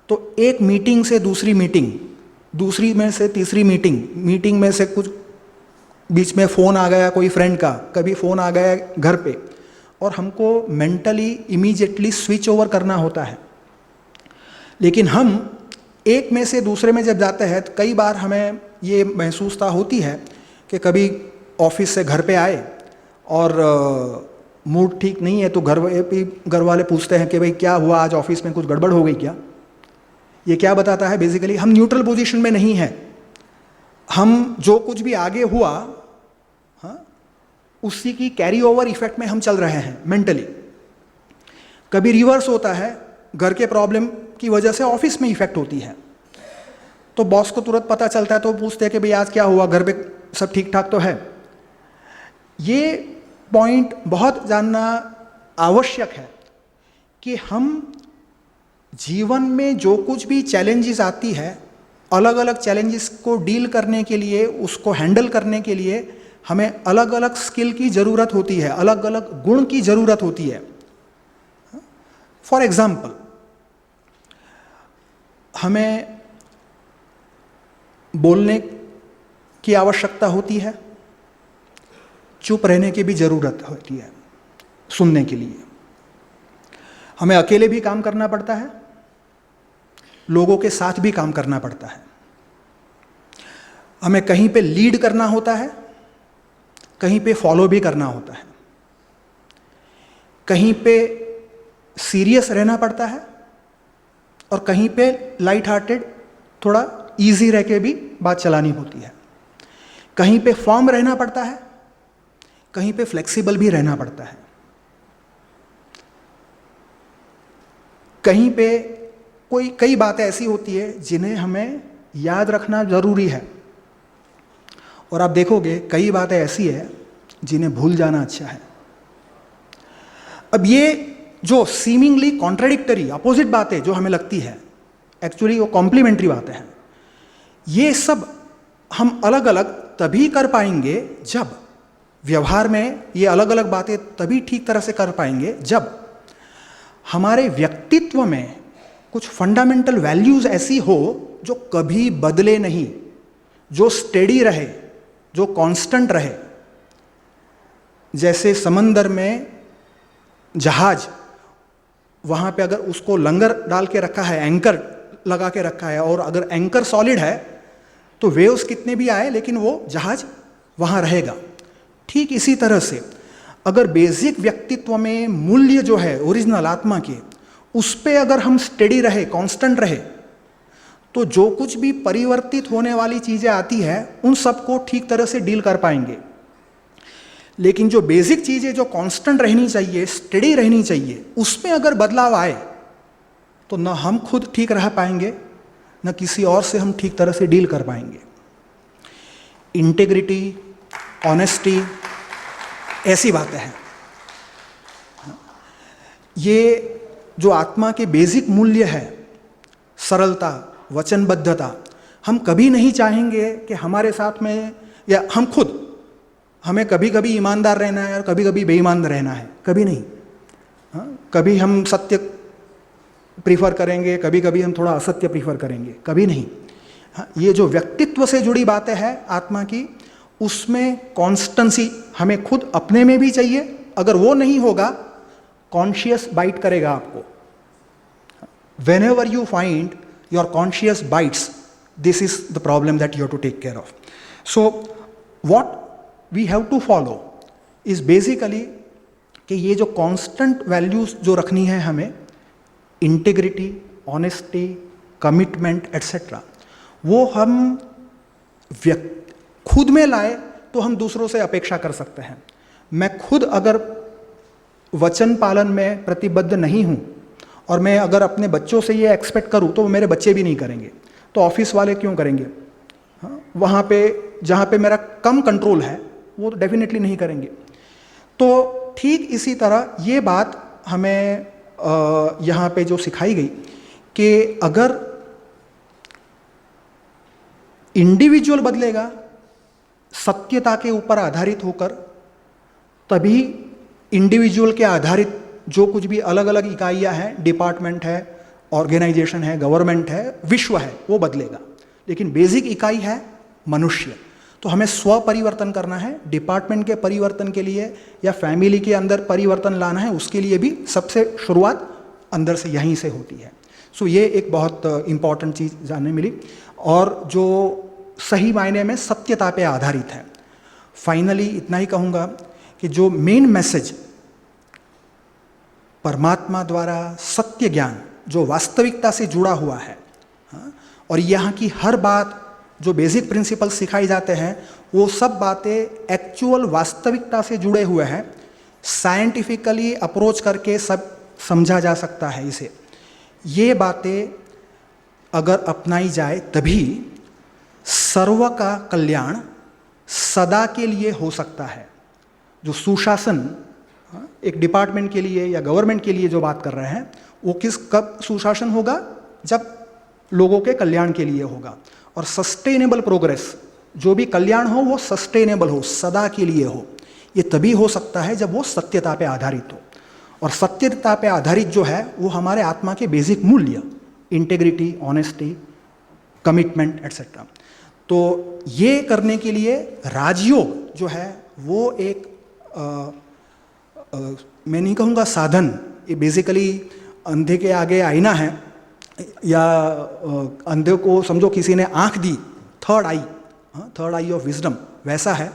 तो एक मीटिंग से दूसरी मीटिंग, दूसरी में से तीसरी मीटिंग, मीटिंग में से कुछ बीच में फ़ोन आ गया कोई फ्रेंड का, कभी फ़ोन आ गया घर पे, और हमको मेंटली इमीडिएटली स्विच ओवर करना होता है। लेकिन हम एक में से दूसरे में जब जाते हैं तो कई बार हमें ये महसूसता होती है कि कभी ऑफिस से घर पे आए और मूड ठीक नहीं है तो घर वाले पूछते हैं कि भाई क्या हुआ, आज ऑफिस में कुछ गड़बड़ हो गई क्या? ये क्या बताता है? बेसिकली हम न्यूट्रल पोजीशन में नहीं हैं। हम जो कुछ भी आगे हुआ, हाँ, उसी की कैरी ओवर इफेक्ट में हम चल रहे हैं मेंटली। कभी रिवर्स होता है, घर के प्रॉब्लम की वजह से ऑफिस में इफेक्ट होती है, तो बॉस को तुरंत पता चलता है तो पूछते हैं कि भाई आज क्या हुआ, घर पे सब ठीक ठाक तो है। ये पॉइंट बहुत जानना आवश्यक है कि हम जीवन में जो कुछ भी चैलेंजेस आती है, अलग अलग चैलेंजेस को डील करने के लिए, उसको हैंडल करने के लिए हमें अलग अलग स्किल की ज़रूरत होती है, अलग अलग गुण की ज़रूरत होती है। फॉर एग्जाम्पल, हमें बोलने की आवश्यकता होती है, चुप रहने की भी ज़रूरत होती है सुनने के लिए। हमें अकेले भी काम करना पड़ता है, लोगों के साथ भी काम करना पड़ता है। हमें कहीं पे लीड करना होता है, कहीं पे फॉलो भी करना होता है, कहीं पे सीरियस रहना पड़ता है और कहीं पे लाइट हार्टेड, थोड़ा इजी रह के भी बात चलानी होती है। कहीं पे फॉर्म रहना पड़ता है, कहीं पे फ्लेक्सिबल भी रहना पड़ता है। कहीं पे कई बातें ऐसी होती है जिन्हें हमें याद रखना ज़रूरी है, और आप देखोगे कई बातें ऐसी है जिन्हें भूल जाना अच्छा है। अब ये जो सीमिंगली कॉन्ट्राडिक्टरी, अपोजिट बातें जो हमें लगती है, एक्चुअली वो कॉम्प्लीमेंट्री बातें हैं। ये सब हम अलग अलग तभी कर पाएंगे जब व्यवहार में ये अलग अलग बातें तभी ठीक तरह से कर पाएंगे जब हमारे व्यक्तित्व में कुछ फंडामेंटल वैल्यूज़ ऐसी हो जो कभी बदले नहीं, जो स्टेडी रहे, जो कांस्टेंट रहे। जैसे समंदर में जहाज, वहाँ पे अगर उसको लंगर डाल के रखा है, एंकर लगा के रखा है, और अगर एंकर सॉलिड है तो वेव्स कितने भी आए लेकिन वो जहाज वहाँ रहेगा। ठीक इसी तरह से अगर बेसिक व्यक्तित्व में मूल्य जो है ओरिजिनल आत्मा के, उस पे अगर हम स्टेडी रहे, कांस्टेंट रहे, तो जो कुछ भी परिवर्तित होने वाली चीज़ें आती है उन सबको ठीक तरह से डील कर पाएंगे। लेकिन जो बेसिक चीज़ें जो कांस्टेंट रहनी चाहिए, स्टेडी रहनी चाहिए, उसमें अगर बदलाव आए तो न हम खुद ठीक रह पाएंगे, न किसी और से हम ठीक तरह से डील कर पाएंगे। इंटेग्रिटी, ऑनेस्टी, ऐसी बातें हैं। ये जो आत्मा के बेसिक मूल्य है, सरलता, वचनबद्धता, हम कभी नहीं चाहेंगे कि हमारे साथ में, या हम खुद, हमें कभी कभी ईमानदार रहना है और कभी कभी बेईमान रहना है, कभी नहीं। कभी हम सत्य प्रीफर करेंगे, कभी कभी हम थोड़ा असत्य प्रीफर करेंगे, कभी नहीं। ये जो व्यक्तित्व से जुड़ी बातें हैं आत्मा की, उसमें कॉन्स्टेंसी हमें खुद अपने में भी चाहिए। अगर वो नहीं होगा, कॉन्शियस बाइट करेगा आपको। whenever you find your conscious bites, this is the problem that you have to take care of. So what we have to follow is basically कि ये जो constant values जो रखनी है हमें, integrity, honesty, commitment etc., वो हम खुद में लाए तो हम दूसरों से अपेक्षा कर सकते हैं। मैं खुद अगर वचन पालन में प्रतिबद्ध नहीं हूँ और मैं अगर अपने बच्चों से ये एक्सपेक्ट करूँ तो मेरे बच्चे भी नहीं करेंगे, तो ऑफिस वाले क्यों करेंगे? वहाँ पे जहाँ पे मेरा कम कंट्रोल है वो तो डेफिनेटली नहीं करेंगे। तो ठीक इसी तरह ये बात हमें यहाँ पे जो सिखाई गई कि अगर इंडिविजुअल बदलेगा सत्यता के ऊपर आधारित होकर, तभी इंडिविजुअल के आधारित जो कुछ भी अलग अलग इकाइयाँ हैं, डिपार्टमेंट है, ऑर्गेनाइजेशन है, गवर्नमेंट है, विश्व है, वो बदलेगा। लेकिन बेसिक इकाई है मनुष्य। तो हमें स्व परिवर्तन करना है। डिपार्टमेंट के परिवर्तन के लिए या फैमिली के अंदर परिवर्तन लाना है, उसके लिए भी सबसे शुरुआत अंदर से यहीं से होती है। सो ये एक बहुत इम्पॉर्टेंट चीज़ जानने मिली, और जो सही मायने में सत्यता पे आधारित है। फाइनली इतना ही कहूँगा कि जो मेन मैसेज परमात्मा द्वारा सत्य ज्ञान जो वास्तविकता से जुड़ा हुआ है, और यहाँ की हर बात जो बेसिक प्रिंसिपल सिखाई जाते हैं, वो सब बातें एक्चुअल वास्तविकता से जुड़े हुए हैं। साइंटिफिकली अप्रोच करके सब समझा जा सकता है इसे। ये बातें अगर अपनाई जाए तभी सर्व का कल्याण सदा के लिए हो सकता है। जो सुशासन एक डिपार्टमेंट के लिए या गवर्नमेंट के लिए जो बात कर रहे हैं, वो कब सुशासन होगा? जब लोगों के कल्याण के लिए होगा। और सस्टेनेबल प्रोग्रेस, जो भी कल्याण हो वो सस्टेनेबल हो, सदा के लिए हो। ये तभी हो सकता है जब वो सत्यता पे आधारित हो। और सत्यता पे आधारित जो है वो हमारे आत्मा के बेसिक मूल्य, इंटेग्रिटी, ऑनेस्टी, कमिटमेंट एट्सेट्रा। तो ये करने के लिए राजयोग जो है वो एक मैं नहीं कहूँगा साधन, ये बेसिकली अंधे के आगे आईना है, या अंधे को समझो किसी ने आँख दी, थर्ड आई ऑफ विजडम, वैसा है।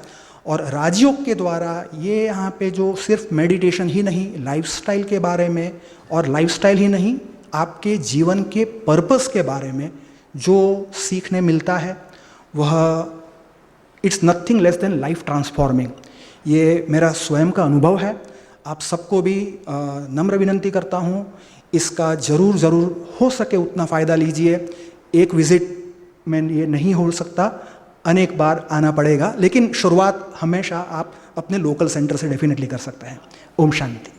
और राजयोग के द्वारा ये यहाँ पे जो सिर्फ मेडिटेशन ही नहीं, लाइफस्टाइल के बारे में, और लाइफस्टाइल ही नहीं, आपके जीवन के पर्पस के बारे में जो सीखने मिलता है, वह it's nothing less than life transforming. ये मेरा स्वयं का अनुभव है। आप सबको भी नम्र विनंती करता हूँ, इसका ज़रूर हो सके उतना फ़ायदा लीजिए। एक विज़िट में ये नहीं हो सकता, अनेक बार आना पड़ेगा, लेकिन शुरुआत हमेशा आप अपने लोकल सेंटर से डेफिनेटली कर सकते हैं। ओम शांति।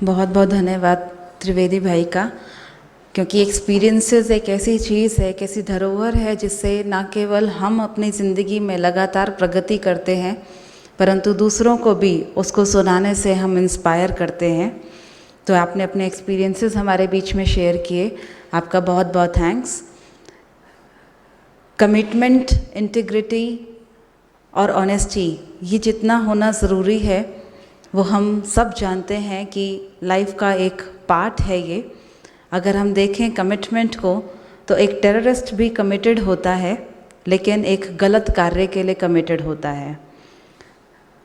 बहुत बहुत धन्यवाद त्रिवेदी भाई का, क्योंकि एक्सपीरियंसेस एक ऐसी चीज़ है, एक ऐसी धरोहर है जिससे ना केवल हम अपनी ज़िंदगी में लगातार प्रगति करते हैं, परंतु दूसरों को भी उसको सुनाने से हम इंस्पायर करते हैं। तो आपने अपने एक्सपीरियंसेस हमारे बीच में शेयर किए, आपका बहुत बहुत थैंक्स। कमिटमेंट, इंटीग्रिटी और ऑनेस्टी, ये जितना होना ज़रूरी है वो हम सब जानते हैं कि लाइफ का एक पार्ट है ये। अगर हम देखें कमिटमेंट को, तो एक टेररिस्ट भी कमिटेड होता है, लेकिन एक गलत कार्य के लिए कमिटेड होता है।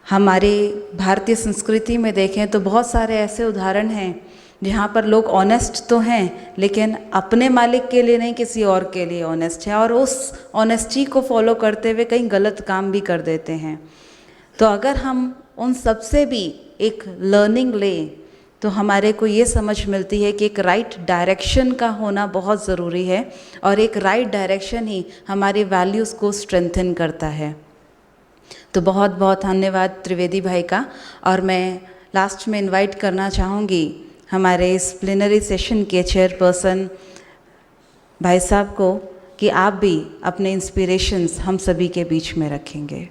हमारी भारतीय संस्कृति में देखें तो बहुत सारे ऐसे उदाहरण हैं जहाँ पर लोग ऑनेस्ट तो हैं, लेकिन अपने मालिक के लिए नहीं, किसी और के लिए ऑनेस्ट है, और उस ऑनेस्टी को फॉलो करते हुए कई गलत काम भी कर देते हैं। तो अगर हम उन सब से भी एक लर्निंग लें तो हमारे को ये समझ मिलती है कि एक राइट डायरेक्शन का होना बहुत ज़रूरी है, और एक राइट डायरेक्शन ही हमारी वैल्यूज़ को स्ट्रेंथन करता है। तो बहुत बहुत धन्यवाद त्रिवेदी भाई का। और मैं लास्ट में इनवाइट करना चाहूँगी हमारे इस प्लेनरी सेशन के चेयरपर्सन भाई साहब को कि आप भी अपने इंस्पिरेशंस हम सभी के बीच में रखेंगे।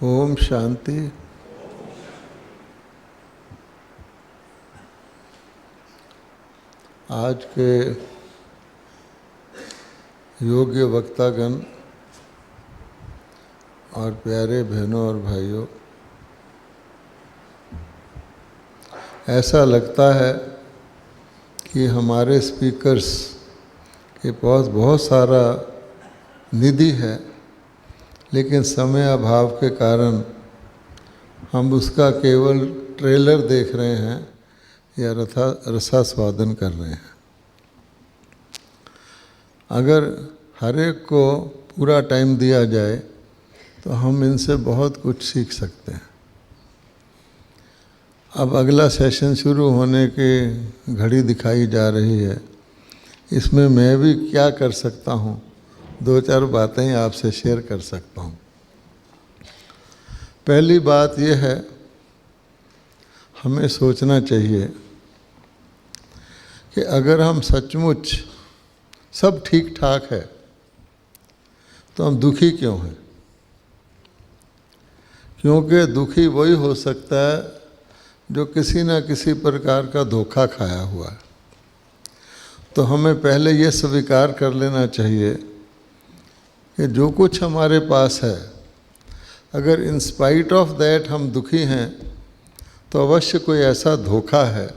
ओम शांति। आज के योग्य वक्तागण और प्यारे बहनों और भाइयों, ऐसा लगता है कि हमारे स्पीकर्स के पास बहुत सारा निधि है, लेकिन समय अभाव के कारण हम उसका केवल ट्रेलर देख रहे हैं या रसास्वादन कर रहे हैं। अगर हर एक को पूरा टाइम दिया जाए तो हम इनसे बहुत कुछ सीख सकते हैं। अब अगला सेशन शुरू होने की घड़ी दिखाई जा रही है, इसमें मैं भी क्या कर सकता हूँ, दो चार बातें आपसे शेयर कर सकता हूँ। पहली बात यह है, हमें सोचना चाहिए कि अगर हम सचमुच सब ठीक ठाक है तो हम दुखी क्यों हैं? क्योंकि दुखी वही हो सकता है जो किसी न किसी प्रकार का धोखा खाया हुआ है। तो हमें पहले ये स्वीकार कर लेना चाहिए कि जो कुछ हमारे पास है, अगर इन स्पाइट ऑफ दैट हम दुखी हैं तो अवश्य कोई ऐसा धोखा है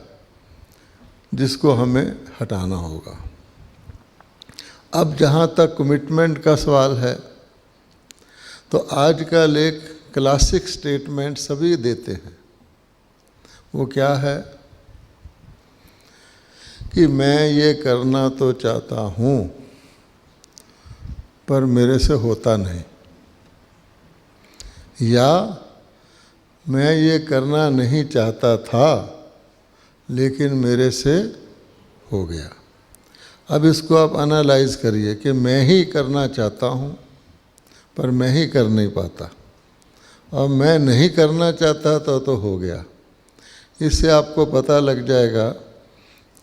जिसको हमें हटाना होगा। अब जहाँ तक कमिटमेंट का सवाल है, तो आजकल एक क्लासिक स्टेटमेंट सभी देते हैं। वो क्या है कि मैं ये करना तो चाहता हूँ पर मेरे से होता नहीं, या मैं ये करना नहीं चाहता था लेकिन मेरे से हो गया। अब इसको आप एनालाइज करिए कि मैं ही करना चाहता हूँ पर मैं ही कर नहीं पाता, और मैं नहीं करना चाहता तो हो गया। इससे आपको पता लग जाएगा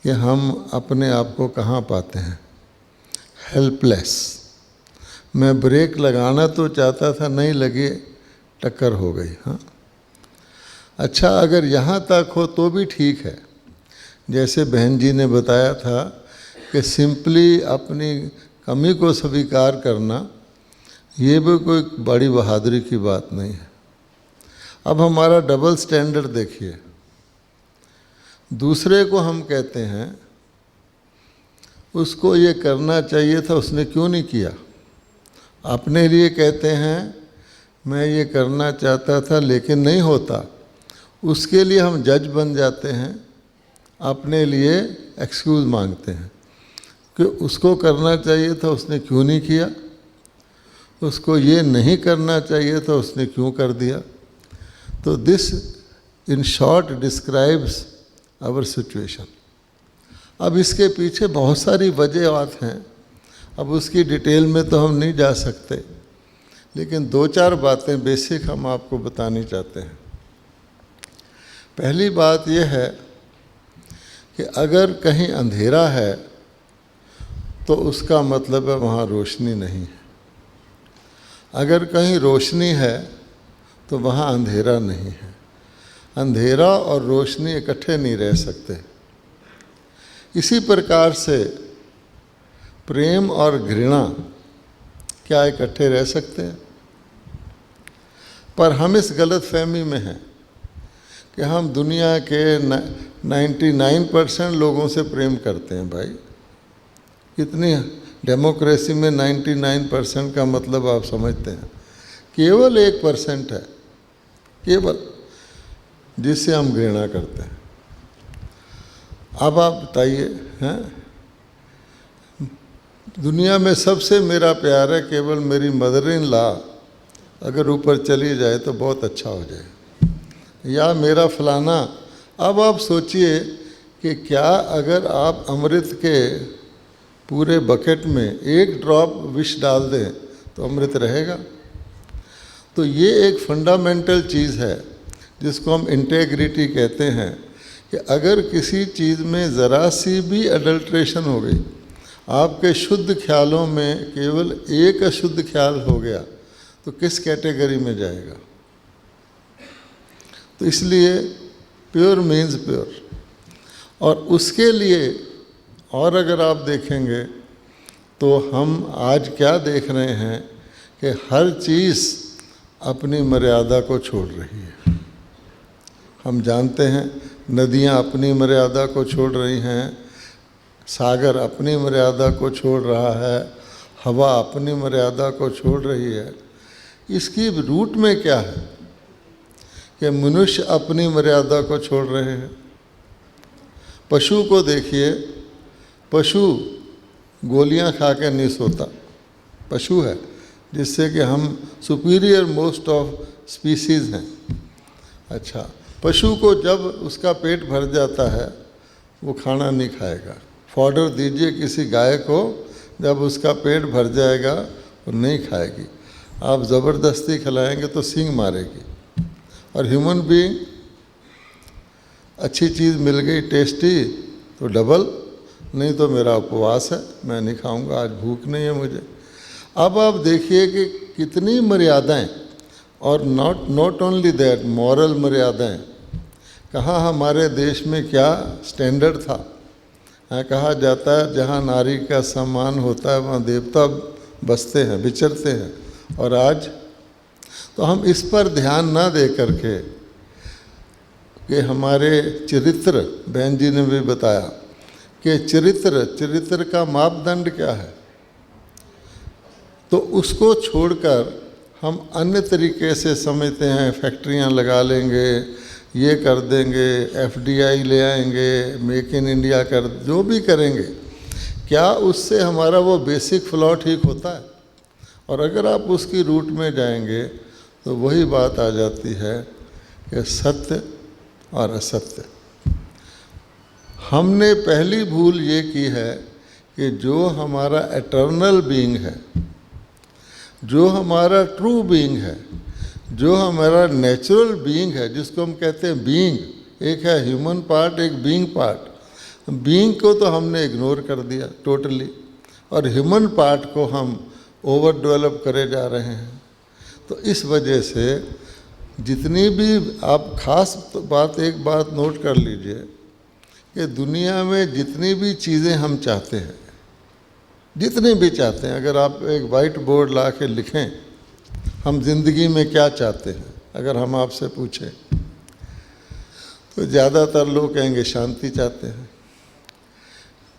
कि हम अपने आप को कहाँ पाते हैं, हेल्पलेस। मैं ब्रेक लगाना तो चाहता था, नहीं लगी, टक्कर हो गई। हाँ, अच्छा, अगर यहाँ तक हो तो भी ठीक है। जैसे बहन जी ने बताया था कि सिंपली अपनी कमी को स्वीकार करना, ये भी कोई बड़ी बहादुरी की बात नहीं है। अब हमारा डबल स्टैंडर्ड देखिए। दूसरे को हम कहते हैं उसको ये करना चाहिए था, उसने क्यों नहीं किया। अपने लिए कहते हैं मैं ये करना चाहता था लेकिन नहीं होता, उसके लिए हम जज बन जाते हैं, अपने लिए एक्सक्यूज़ मांगते हैं कि उसको करना चाहिए था उसने क्यों नहीं किया, उसको ये नहीं करना चाहिए था उसने क्यों कर दिया। तो this in short describes our situation. अब इसके पीछे बहुत सारी वजह हैं, अब उसकी डिटेल में तो हम नहीं जा सकते, लेकिन 2-4 बातें बेसिक हम आपको बतानी चाहते हैं। पहली बात यह है कि अगर कहीं अंधेरा है तो उसका मतलब है वहाँ रोशनी नहीं है। अगर कहीं रोशनी है तो वहाँ अंधेरा नहीं है। अंधेरा और रोशनी इकट्ठे नहीं रह सकते। इसी प्रकार से प्रेम और घृणा क्या इकट्ठे रह सकते हैं? पर हम इस गलतफहमी में हैं कि हम दुनिया के 99% लोगों से प्रेम करते हैं। भाई कितनी डेमोक्रेसी में 99% का मतलब आप समझते हैं? केवल 1% है केवल जिससे हम घृणा करते हैं। अब आप बताइए, हैं दुनिया में सबसे मेरा प्यार है केवल मेरी मदर इन लॉ अगर ऊपर चली जाए तो बहुत अच्छा हो जाए, या मेरा फलाना। अब आप सोचिए कि क्या अगर आप अमृत के पूरे बकेट में 1 ड्रॉप विष डाल दें तो अमृत रहेगा? तो ये एक फंडामेंटल चीज़ है जिसको हम इंटेग्रिटी कहते हैं कि अगर किसी चीज़ में ज़रा सी भी अडल्ट्रेशन हो गई, आपके शुद्ध ख्यालों में केवल एक अशुद्ध ख्याल हो गया तो किस कैटेगरी में जाएगा? तो इसलिए प्योर मीन्स प्योर। और उसके लिए और अगर आप देखेंगे तो हम आज क्या देख रहे हैं कि हर चीज़ अपनी मर्यादा को छोड़ रही है। हम जानते हैं नदियाँ अपनी मर्यादा को छोड़ रही हैं, सागर अपनी मर्यादा को छोड़ रहा है, हवा अपनी मर्यादा को छोड़ रही है। इसकी रूट में क्या है कि मनुष्य अपनी मर्यादा को छोड़ रहे हैं। पशु को देखिए, पशु गोलियां खा के नहीं सोता, पशु है, जिससे कि हम सुपीरियर मोस्ट ऑफ स्पीसीज़ हैं। अच्छा, पशु को जब उसका पेट भर जाता है वो खाना नहीं खाएगा। फॉडर दीजिए किसी गाय को, जब उसका पेट भर जाएगा वो नहीं खाएगी। आप ज़बरदस्ती खिलाएंगे तो सींग मारेगी। और ह्यूमन बीइंग, अच्छी चीज़ मिल गई टेस्टी तो डबल, नहीं तो मेरा उपवास है, मैं नहीं खाऊंगा, आज भूख नहीं है मुझे। अब आप देखिए कि कितनी मर्यादाएं, और नॉट ओनली दैट, मॉरल मर्यादाएं। कहाँ हमारे देश में क्या स्टैंडर्ड था। कहा जाता है जहाँ नारी का सम्मान होता है वहाँ देवता बसते हैं, विचरते हैं। और आज तो हम इस पर ध्यान ना दे करके कि हमारे चरित्र, बहन जी ने भी बताया कि चरित्र का मापदंड क्या है, तो उसको छोड़कर हम अन्य तरीके से समझते हैं। फैक्ट्रियां लगा लेंगे, ये कर देंगे, FDI ले आएंगे, मेक इन इंडिया कर, जो भी करेंगे, क्या उससे हमारा वो बेसिक फ्लॉ ठीक होता है? और अगर आप उसकी रूट में जाएंगे तो वही बात आ जाती है कि सत्य और असत्य। हमने पहली भूल ये की है कि जो हमारा एटर्नल बीइंग है, जो हमारा ट्रू बीइंग है, जो हमारा नेचुरल बीइंग है, जिसको हम कहते हैं बीइंग, एक है ह्यूमन पार्ट, एक बीइंग पार्ट। बीइंग को तो हमने इग्नोर कर दिया टोटली, और ह्यूमन पार्ट को हम ओवर डेवलप करे जा रहे हैं। तो इस वजह से जितनी भी आप खास बात, एक बात नोट कर लीजिए कि दुनिया में जितनी भी चीज़ें हम चाहते हैं, जितने भी चाहते हैं, अगर आप एक वाइट बोर्ड ला के लिखें हम ज़िंदगी में क्या चाहते हैं, अगर हम आपसे पूछें तो ज़्यादातर लोग कहेंगे शांति चाहते हैं।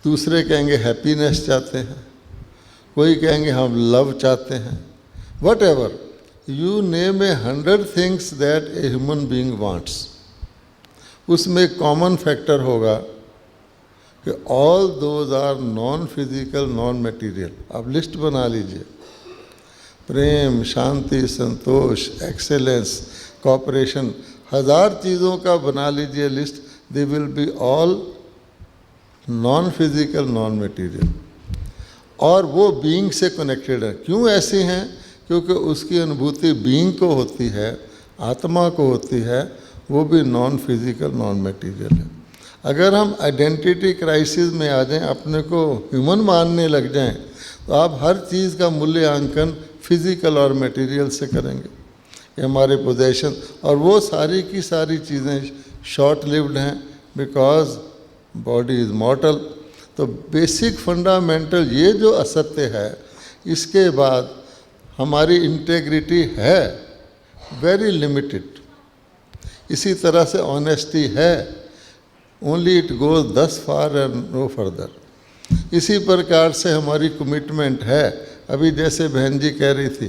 दूसरे कहेंगे हैप्पीनेस चाहते हैं, कोई कहेंगे हम लव चाहते हैं, whatever you name 100 things that a human being wants. उसमें एक कॉमन फैक्टर होगा कि all those are non physical non material. आप लिस्ट बना लीजिए, प्रेम, शांति, संतोष, एक्सेलेंस, कॉपरेशन, 1000 चीज़ों का बना लीजिए list, they will be all non physical non material, और वो बीइंग से कनेक्टेड है। क्यों ऐसी हैं? क्योंकि उसकी अनुभूति बीइंग को होती है, आत्मा को होती है, वो भी नॉन फिजिकल नॉन मटेरियल है। अगर हम आइडेंटिटी क्राइसिस में आ जाएं, अपने को ह्यूमन मानने लग जाएं, तो आप हर चीज़ का मूल्यांकन फिजिकल और मटेरियल से करेंगे। ये हमारे पोजेशन, और वो सारी की सारी चीज़ें शॉर्ट लिव्ड हैं, बिकॉज बॉडी इज़ मॉर्टल। तो बेसिक फंडामेंटल ये जो असत्य है, इसके बाद हमारी इंटेग्रिटी है वेरी लिमिटेड। इसी तरह से ऑनेस्टी है, ओनली इट गोज दस फार एंड नो फर्दर। इसी प्रकार से हमारी कमिटमेंट है। अभी जैसे बहन जी कह रही थी,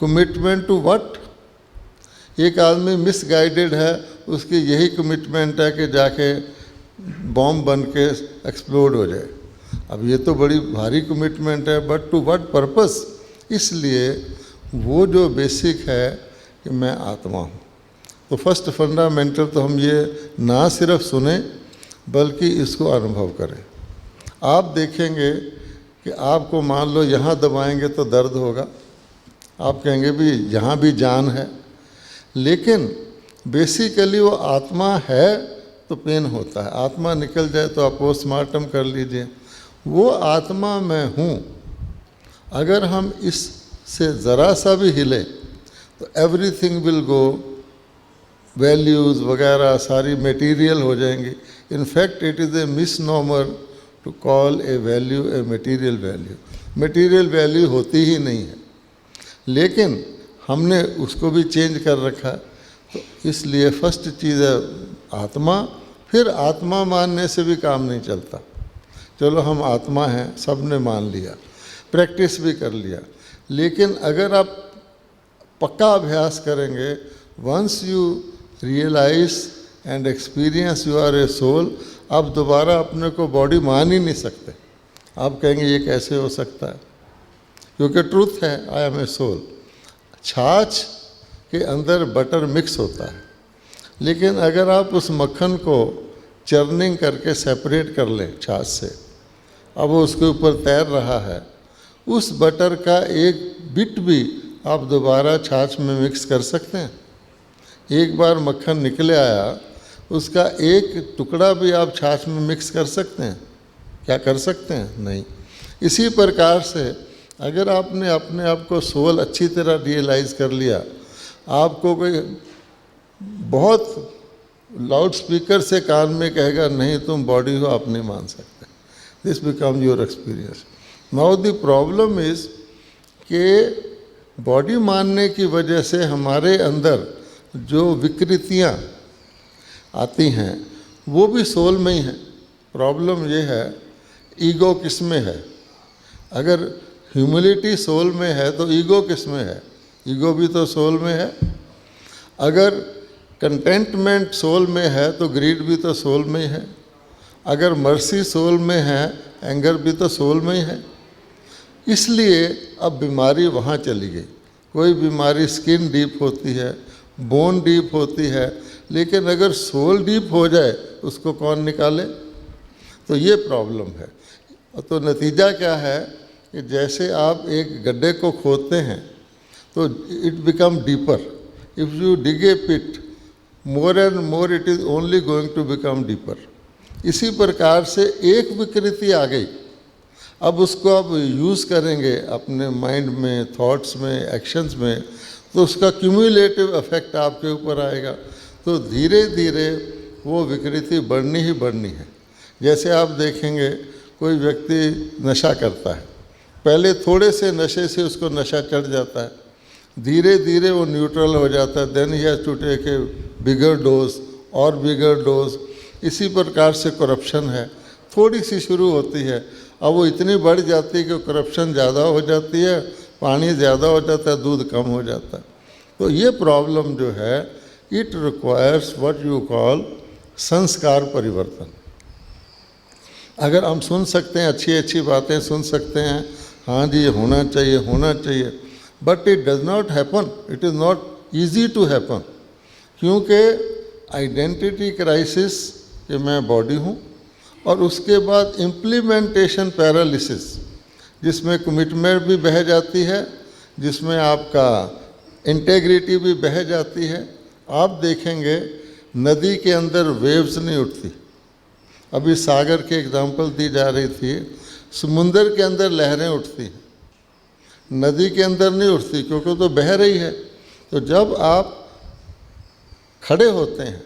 कमिटमेंट टू व्हाट? एक आदमी मिसगाइडेड है, उसकी यही कमिटमेंट है कि जाके बॉम्ब बन के एक्सप्लोड हो जाए। अब ये तो बड़ी भारी कमिटमेंट है, बट टू व्हाट पर्पस? इसलिए वो जो बेसिक है कि मैं आत्मा हूँ। तो फर्स्ट फंडामेंटल तो हम ये ना सिर्फ सुने बल्कि इसको अनुभव करें। आप देखेंगे कि आपको मान लो यहाँ दबाएंगे तो दर्द होगा, आप कहेंगे भी यहाँ भी जान है, लेकिन बेसिकली वो आत्मा है तो पेन होता है। आत्मा निकल जाए तो आप पोस्टमार्टम कर लीजिए, वो आत्मा मैं हूँ। अगर हम इससे ज़रा सा भी हिले तो एवरीथिंग विल गो, वैल्यूज़ वगैरह सारी मटेरियल हो जाएंगी। In fact it is a misnomer to call a value a material value. Material value होती ही नहीं है, लेकिन हमने उसको भी चेंज कर रखा है। तो इसलिए फर्स्ट चीज़ है आत्मा। फिर आत्मा मानने से भी काम नहीं चलता। चलो हम आत्मा हैं, सब ने मान लिया, प्रैक्टिस भी कर लिया, लेकिन अगर आप पक्का अभ्यास करेंगे, once you realise and experience you are a soul, आप दोबारा अपने को बॉडी मान ही नहीं सकते। आप कहेंगे ये कैसे हो सकता है? क्योंकि ट्रूथ है, आई एम ए सोल। छाछ के अंदर बटर मिक्स होता है, लेकिन अगर आप उस मक्खन को चर्निंग करके सेपरेट कर लें छाछ से, अब वो उसके ऊपर तैर रहा है, उस बटर का एक बिट भी आप दोबारा छाछ में मिक्स कर सकते हैं? एक बार मक्खन निकले आया, उसका एक टुकड़ा भी आप छाछ में मिक्स कर सकते हैं? क्या कर सकते हैं? नहीं। इसी प्रकार से अगर आपने अपने आप को सोल अच्छी तरह रियलाइज़ कर लिया, आपको कोई बहुत लाउड स्पीकर से कान में कहेगा नहीं तुम बॉडी हो, आप नहीं मान सकते। This become your experience. Now the problem is कि बॉडी मानने की वजह से हमारे अंदर जो विकृतियाँ आती हैं वो भी सोल में ही हैं। प्रॉब्लम ये है ईगो किस में है? अगर ह्यूमिलिटी सोल में है तो ईगो किस में है? ईगो भी तो सोल में है। अगर कंटेंटमेंट सोल में है तो ग्रीड भी तो सोल में ही है। अगर मर्सी सोल में है, एंगर भी तो सोल में ही है। इसलिए अब बीमारी वहाँ चली गई। कोई बीमारी स्किन डीप होती है, बोन डीप होती है, लेकिन अगर सोल डीप हो जाए उसको कौन निकाले? तो ये प्रॉब्लम है। तो नतीजा क्या है कि जैसे आप एक गड्ढे को खोदते हैं तो it become deeper. If you dig a pit more and more it is only going to become deeper. इसी प्रकार से एक विकृति आ गई, अब उसको आप यूज़ करेंगे अपने माइंड में, थॉट्स में, एक्शंस में, तो उसका क्यूमुलेटिव इफेक्ट आपके ऊपर आएगा। तो धीरे धीरे वो विकृति बढ़नी ही बढ़नी है। जैसे आप देखेंगे कोई व्यक्ति नशा करता है, पहले थोड़े से नशे से उसको नशा चढ़ जाता है, धीरे धीरे वो न्यूट्रल हो जाता है, then he has to take a bigger dose और बिगर डोज। इसी प्रकार से करप्शन है। थोड़ी सी शुरू होती है, अब वो इतनी बढ़ जाती है कि करप्शन ज़्यादा हो जाती है, पानी ज़्यादा हो जाता है, दूध कम हो जाता है। तो ये प्रॉब्लम जो है, it requires what you call संस्कार परिवर्तन। अगर हम सुन सकते हैं, अच्छी अच्छी बातें सुन सकते हैं, हाँ जी ये होना चाहिए होना चाहिए, but it does not happen, it is not easy to happen, क्योंकि आइडेंटिटी क्राइसिस कि मैं बॉडी हूँ, और उसके बाद इम्प्लीमेंटेशन पैरालिसिस, जिसमें कमिटमेंट भी बह जाती है, जिसमें आपका इंटेग्रिटी भी बह जाती है। आप देखेंगे नदी के अंदर वेव्स नहीं उठती, अभी सागर के एग्जांपल दी जा रही थी, समुंदर के अंदर लहरें उठती हैं, नदी के अंदर नहीं उठती क्योंकि तो बह रही है। तो जब आप खड़े होते हैं,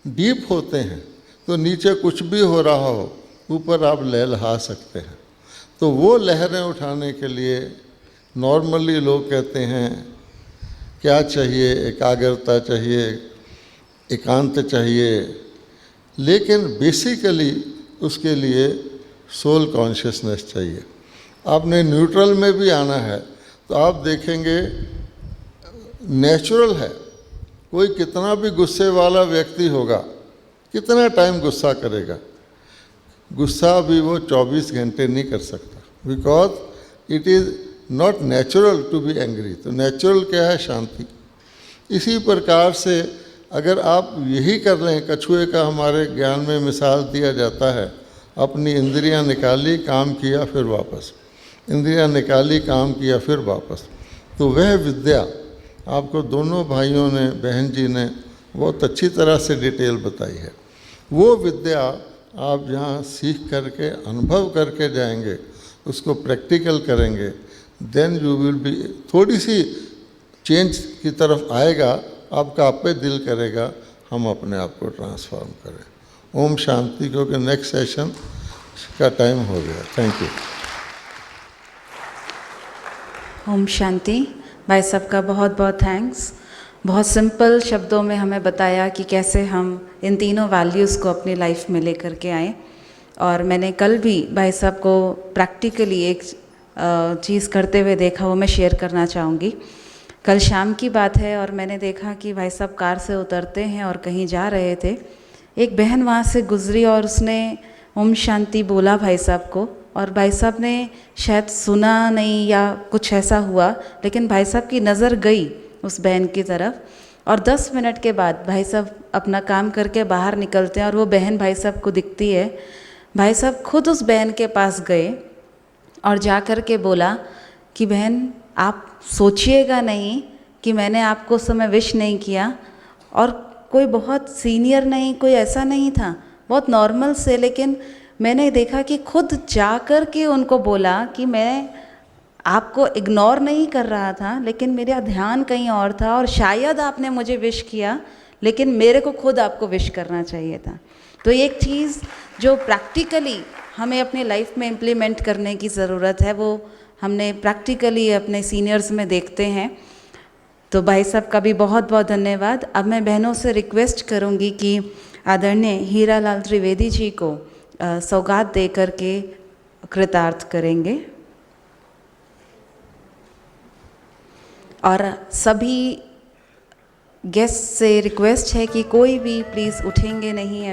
डीप होते हैं, तो नीचे कुछ भी हो रहा हो, ऊपर आप लहलहा सकते हैं। तो वो लहरें उठाने के लिए नॉर्मली लोग कहते हैं क्या चाहिए, एकाग्रता चाहिए, एकांत चाहिए, लेकिन बेसिकली उसके लिए सोल कॉन्शियसनेस चाहिए। आपने न्यूट्रल में भी आना है तो आप देखेंगे नेचुरल है, कोई कितना भी गुस्से वाला व्यक्ति होगा, कितना टाइम गुस्सा करेगा, गुस्सा भी वो 24 घंटे नहीं कर सकता, because it is not natural to be angry. तो नेचुरल क्या है? शांति। इसी प्रकार से अगर आप यही कर लें, कछुए का हमारे ज्ञान में मिसाल दिया जाता है, अपनी इंद्रियां निकाली, काम किया, फिर वापस, इंद्रियां निकाली, काम किया, फिर वापस। तो वह विद्या आपको दोनों भाइयों ने, बहन जी ने बहुत अच्छी तरह से डिटेल बताई है। वो विद्या आप जहाँ सीख करके, अनुभव करके जाएंगे, उसको प्रैक्टिकल करेंगे, देन यू विल बी, थोड़ी सी चेंज की तरफ आएगा, आपका आप पे दिल करेगा हम अपने आप को ट्रांसफॉर्म करें। ओम शांति, क्योंकि नेक्स्ट सेशन का टाइम हो गया। Thank you. ओम शांति। भाई साहब का बहुत बहुत थैंक्स। बहुत सिंपल शब्दों में हमें बताया कि कैसे हम इन तीनों वैल्यूज़ को अपनी लाइफ में लेकर के आएँ। और मैंने कल भी भाई साहब को प्रैक्टिकली एक चीज़ करते हुए देखा, वो मैं शेयर करना चाहूँगी। कल शाम की बात है और मैंने देखा कि भाई साहब कार से उतरते हैं और कहीं जा रहे थे। एक बहन वहाँ से गुजरी और उसने ओम शांति बोला भाई साहब को, और भाई साहब ने शायद सुना नहीं या कुछ ऐसा हुआ, लेकिन भाई साहब की नज़र गई उस बहन की तरफ, और 10 मिनट के बाद भाई साहब अपना काम करके बाहर निकलते हैं और वो बहन भाई साहब को दिखती है। भाई साहब खुद उस बहन के पास गए और जा कर के बोला कि बहन आप सोचिएगा नहीं कि मैंने आपको उस समय विश नहीं किया, और कोई बहुत सीनियर नहीं, कोई ऐसा नहीं था, बहुत नॉर्मल से, लेकिन मैंने देखा कि खुद जा कर के उनको बोला कि मैं आपको इग्नोर नहीं कर रहा था, लेकिन मेरा ध्यान कहीं और था, और शायद आपने मुझे विश किया, लेकिन मेरे को खुद आपको विश करना चाहिए था। तो एक चीज़ जो प्रैक्टिकली हमें अपने लाइफ में इम्प्लीमेंट करने की ज़रूरत है, वो हमने प्रैक्टिकली अपने सीनियर्स में देखते हैं। तो भाई साहब का भी बहुत बहुत धन्यवाद। अब मैं बहनों से रिक्वेस्ट करूंगी कि आदरणीय हीरालाल त्रिवेदी जी को सौगात दे करके कृतार्थ करेंगे। और सभी गेस्ट से रिक्वेस्ट है कि कोई भी प्लीज़ उठेंगे नहीं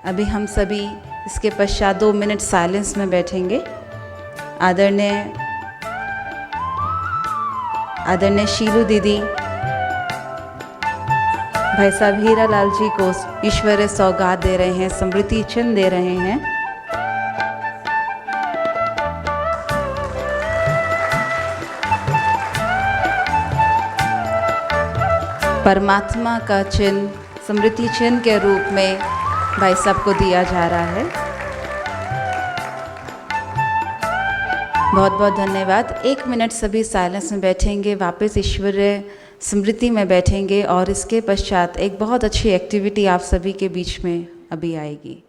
अभी हम सभी इसके पश्चात 2 मिनट साइलेंस में बैठेंगे। आदरणीय शीलू दीदी भाई साहब हीरालाल जी को ईश्वरीय सौगात दे रहे हैं, स्मृति चिन्ह दे रहे हैं। परमात्मा का चिन्ह स्मृति चिन्ह के रूप में भाई साहब को दिया जा रहा है। बहुत बहुत धन्यवाद। 1 मिनट सभी साइलेंस में बैठेंगे, वापस ईश्वरीय स्मृति में बैठेंगे, और इसके पश्चात एक बहुत अच्छी एक्टिविटी आप सभी के बीच में अभी आएगी।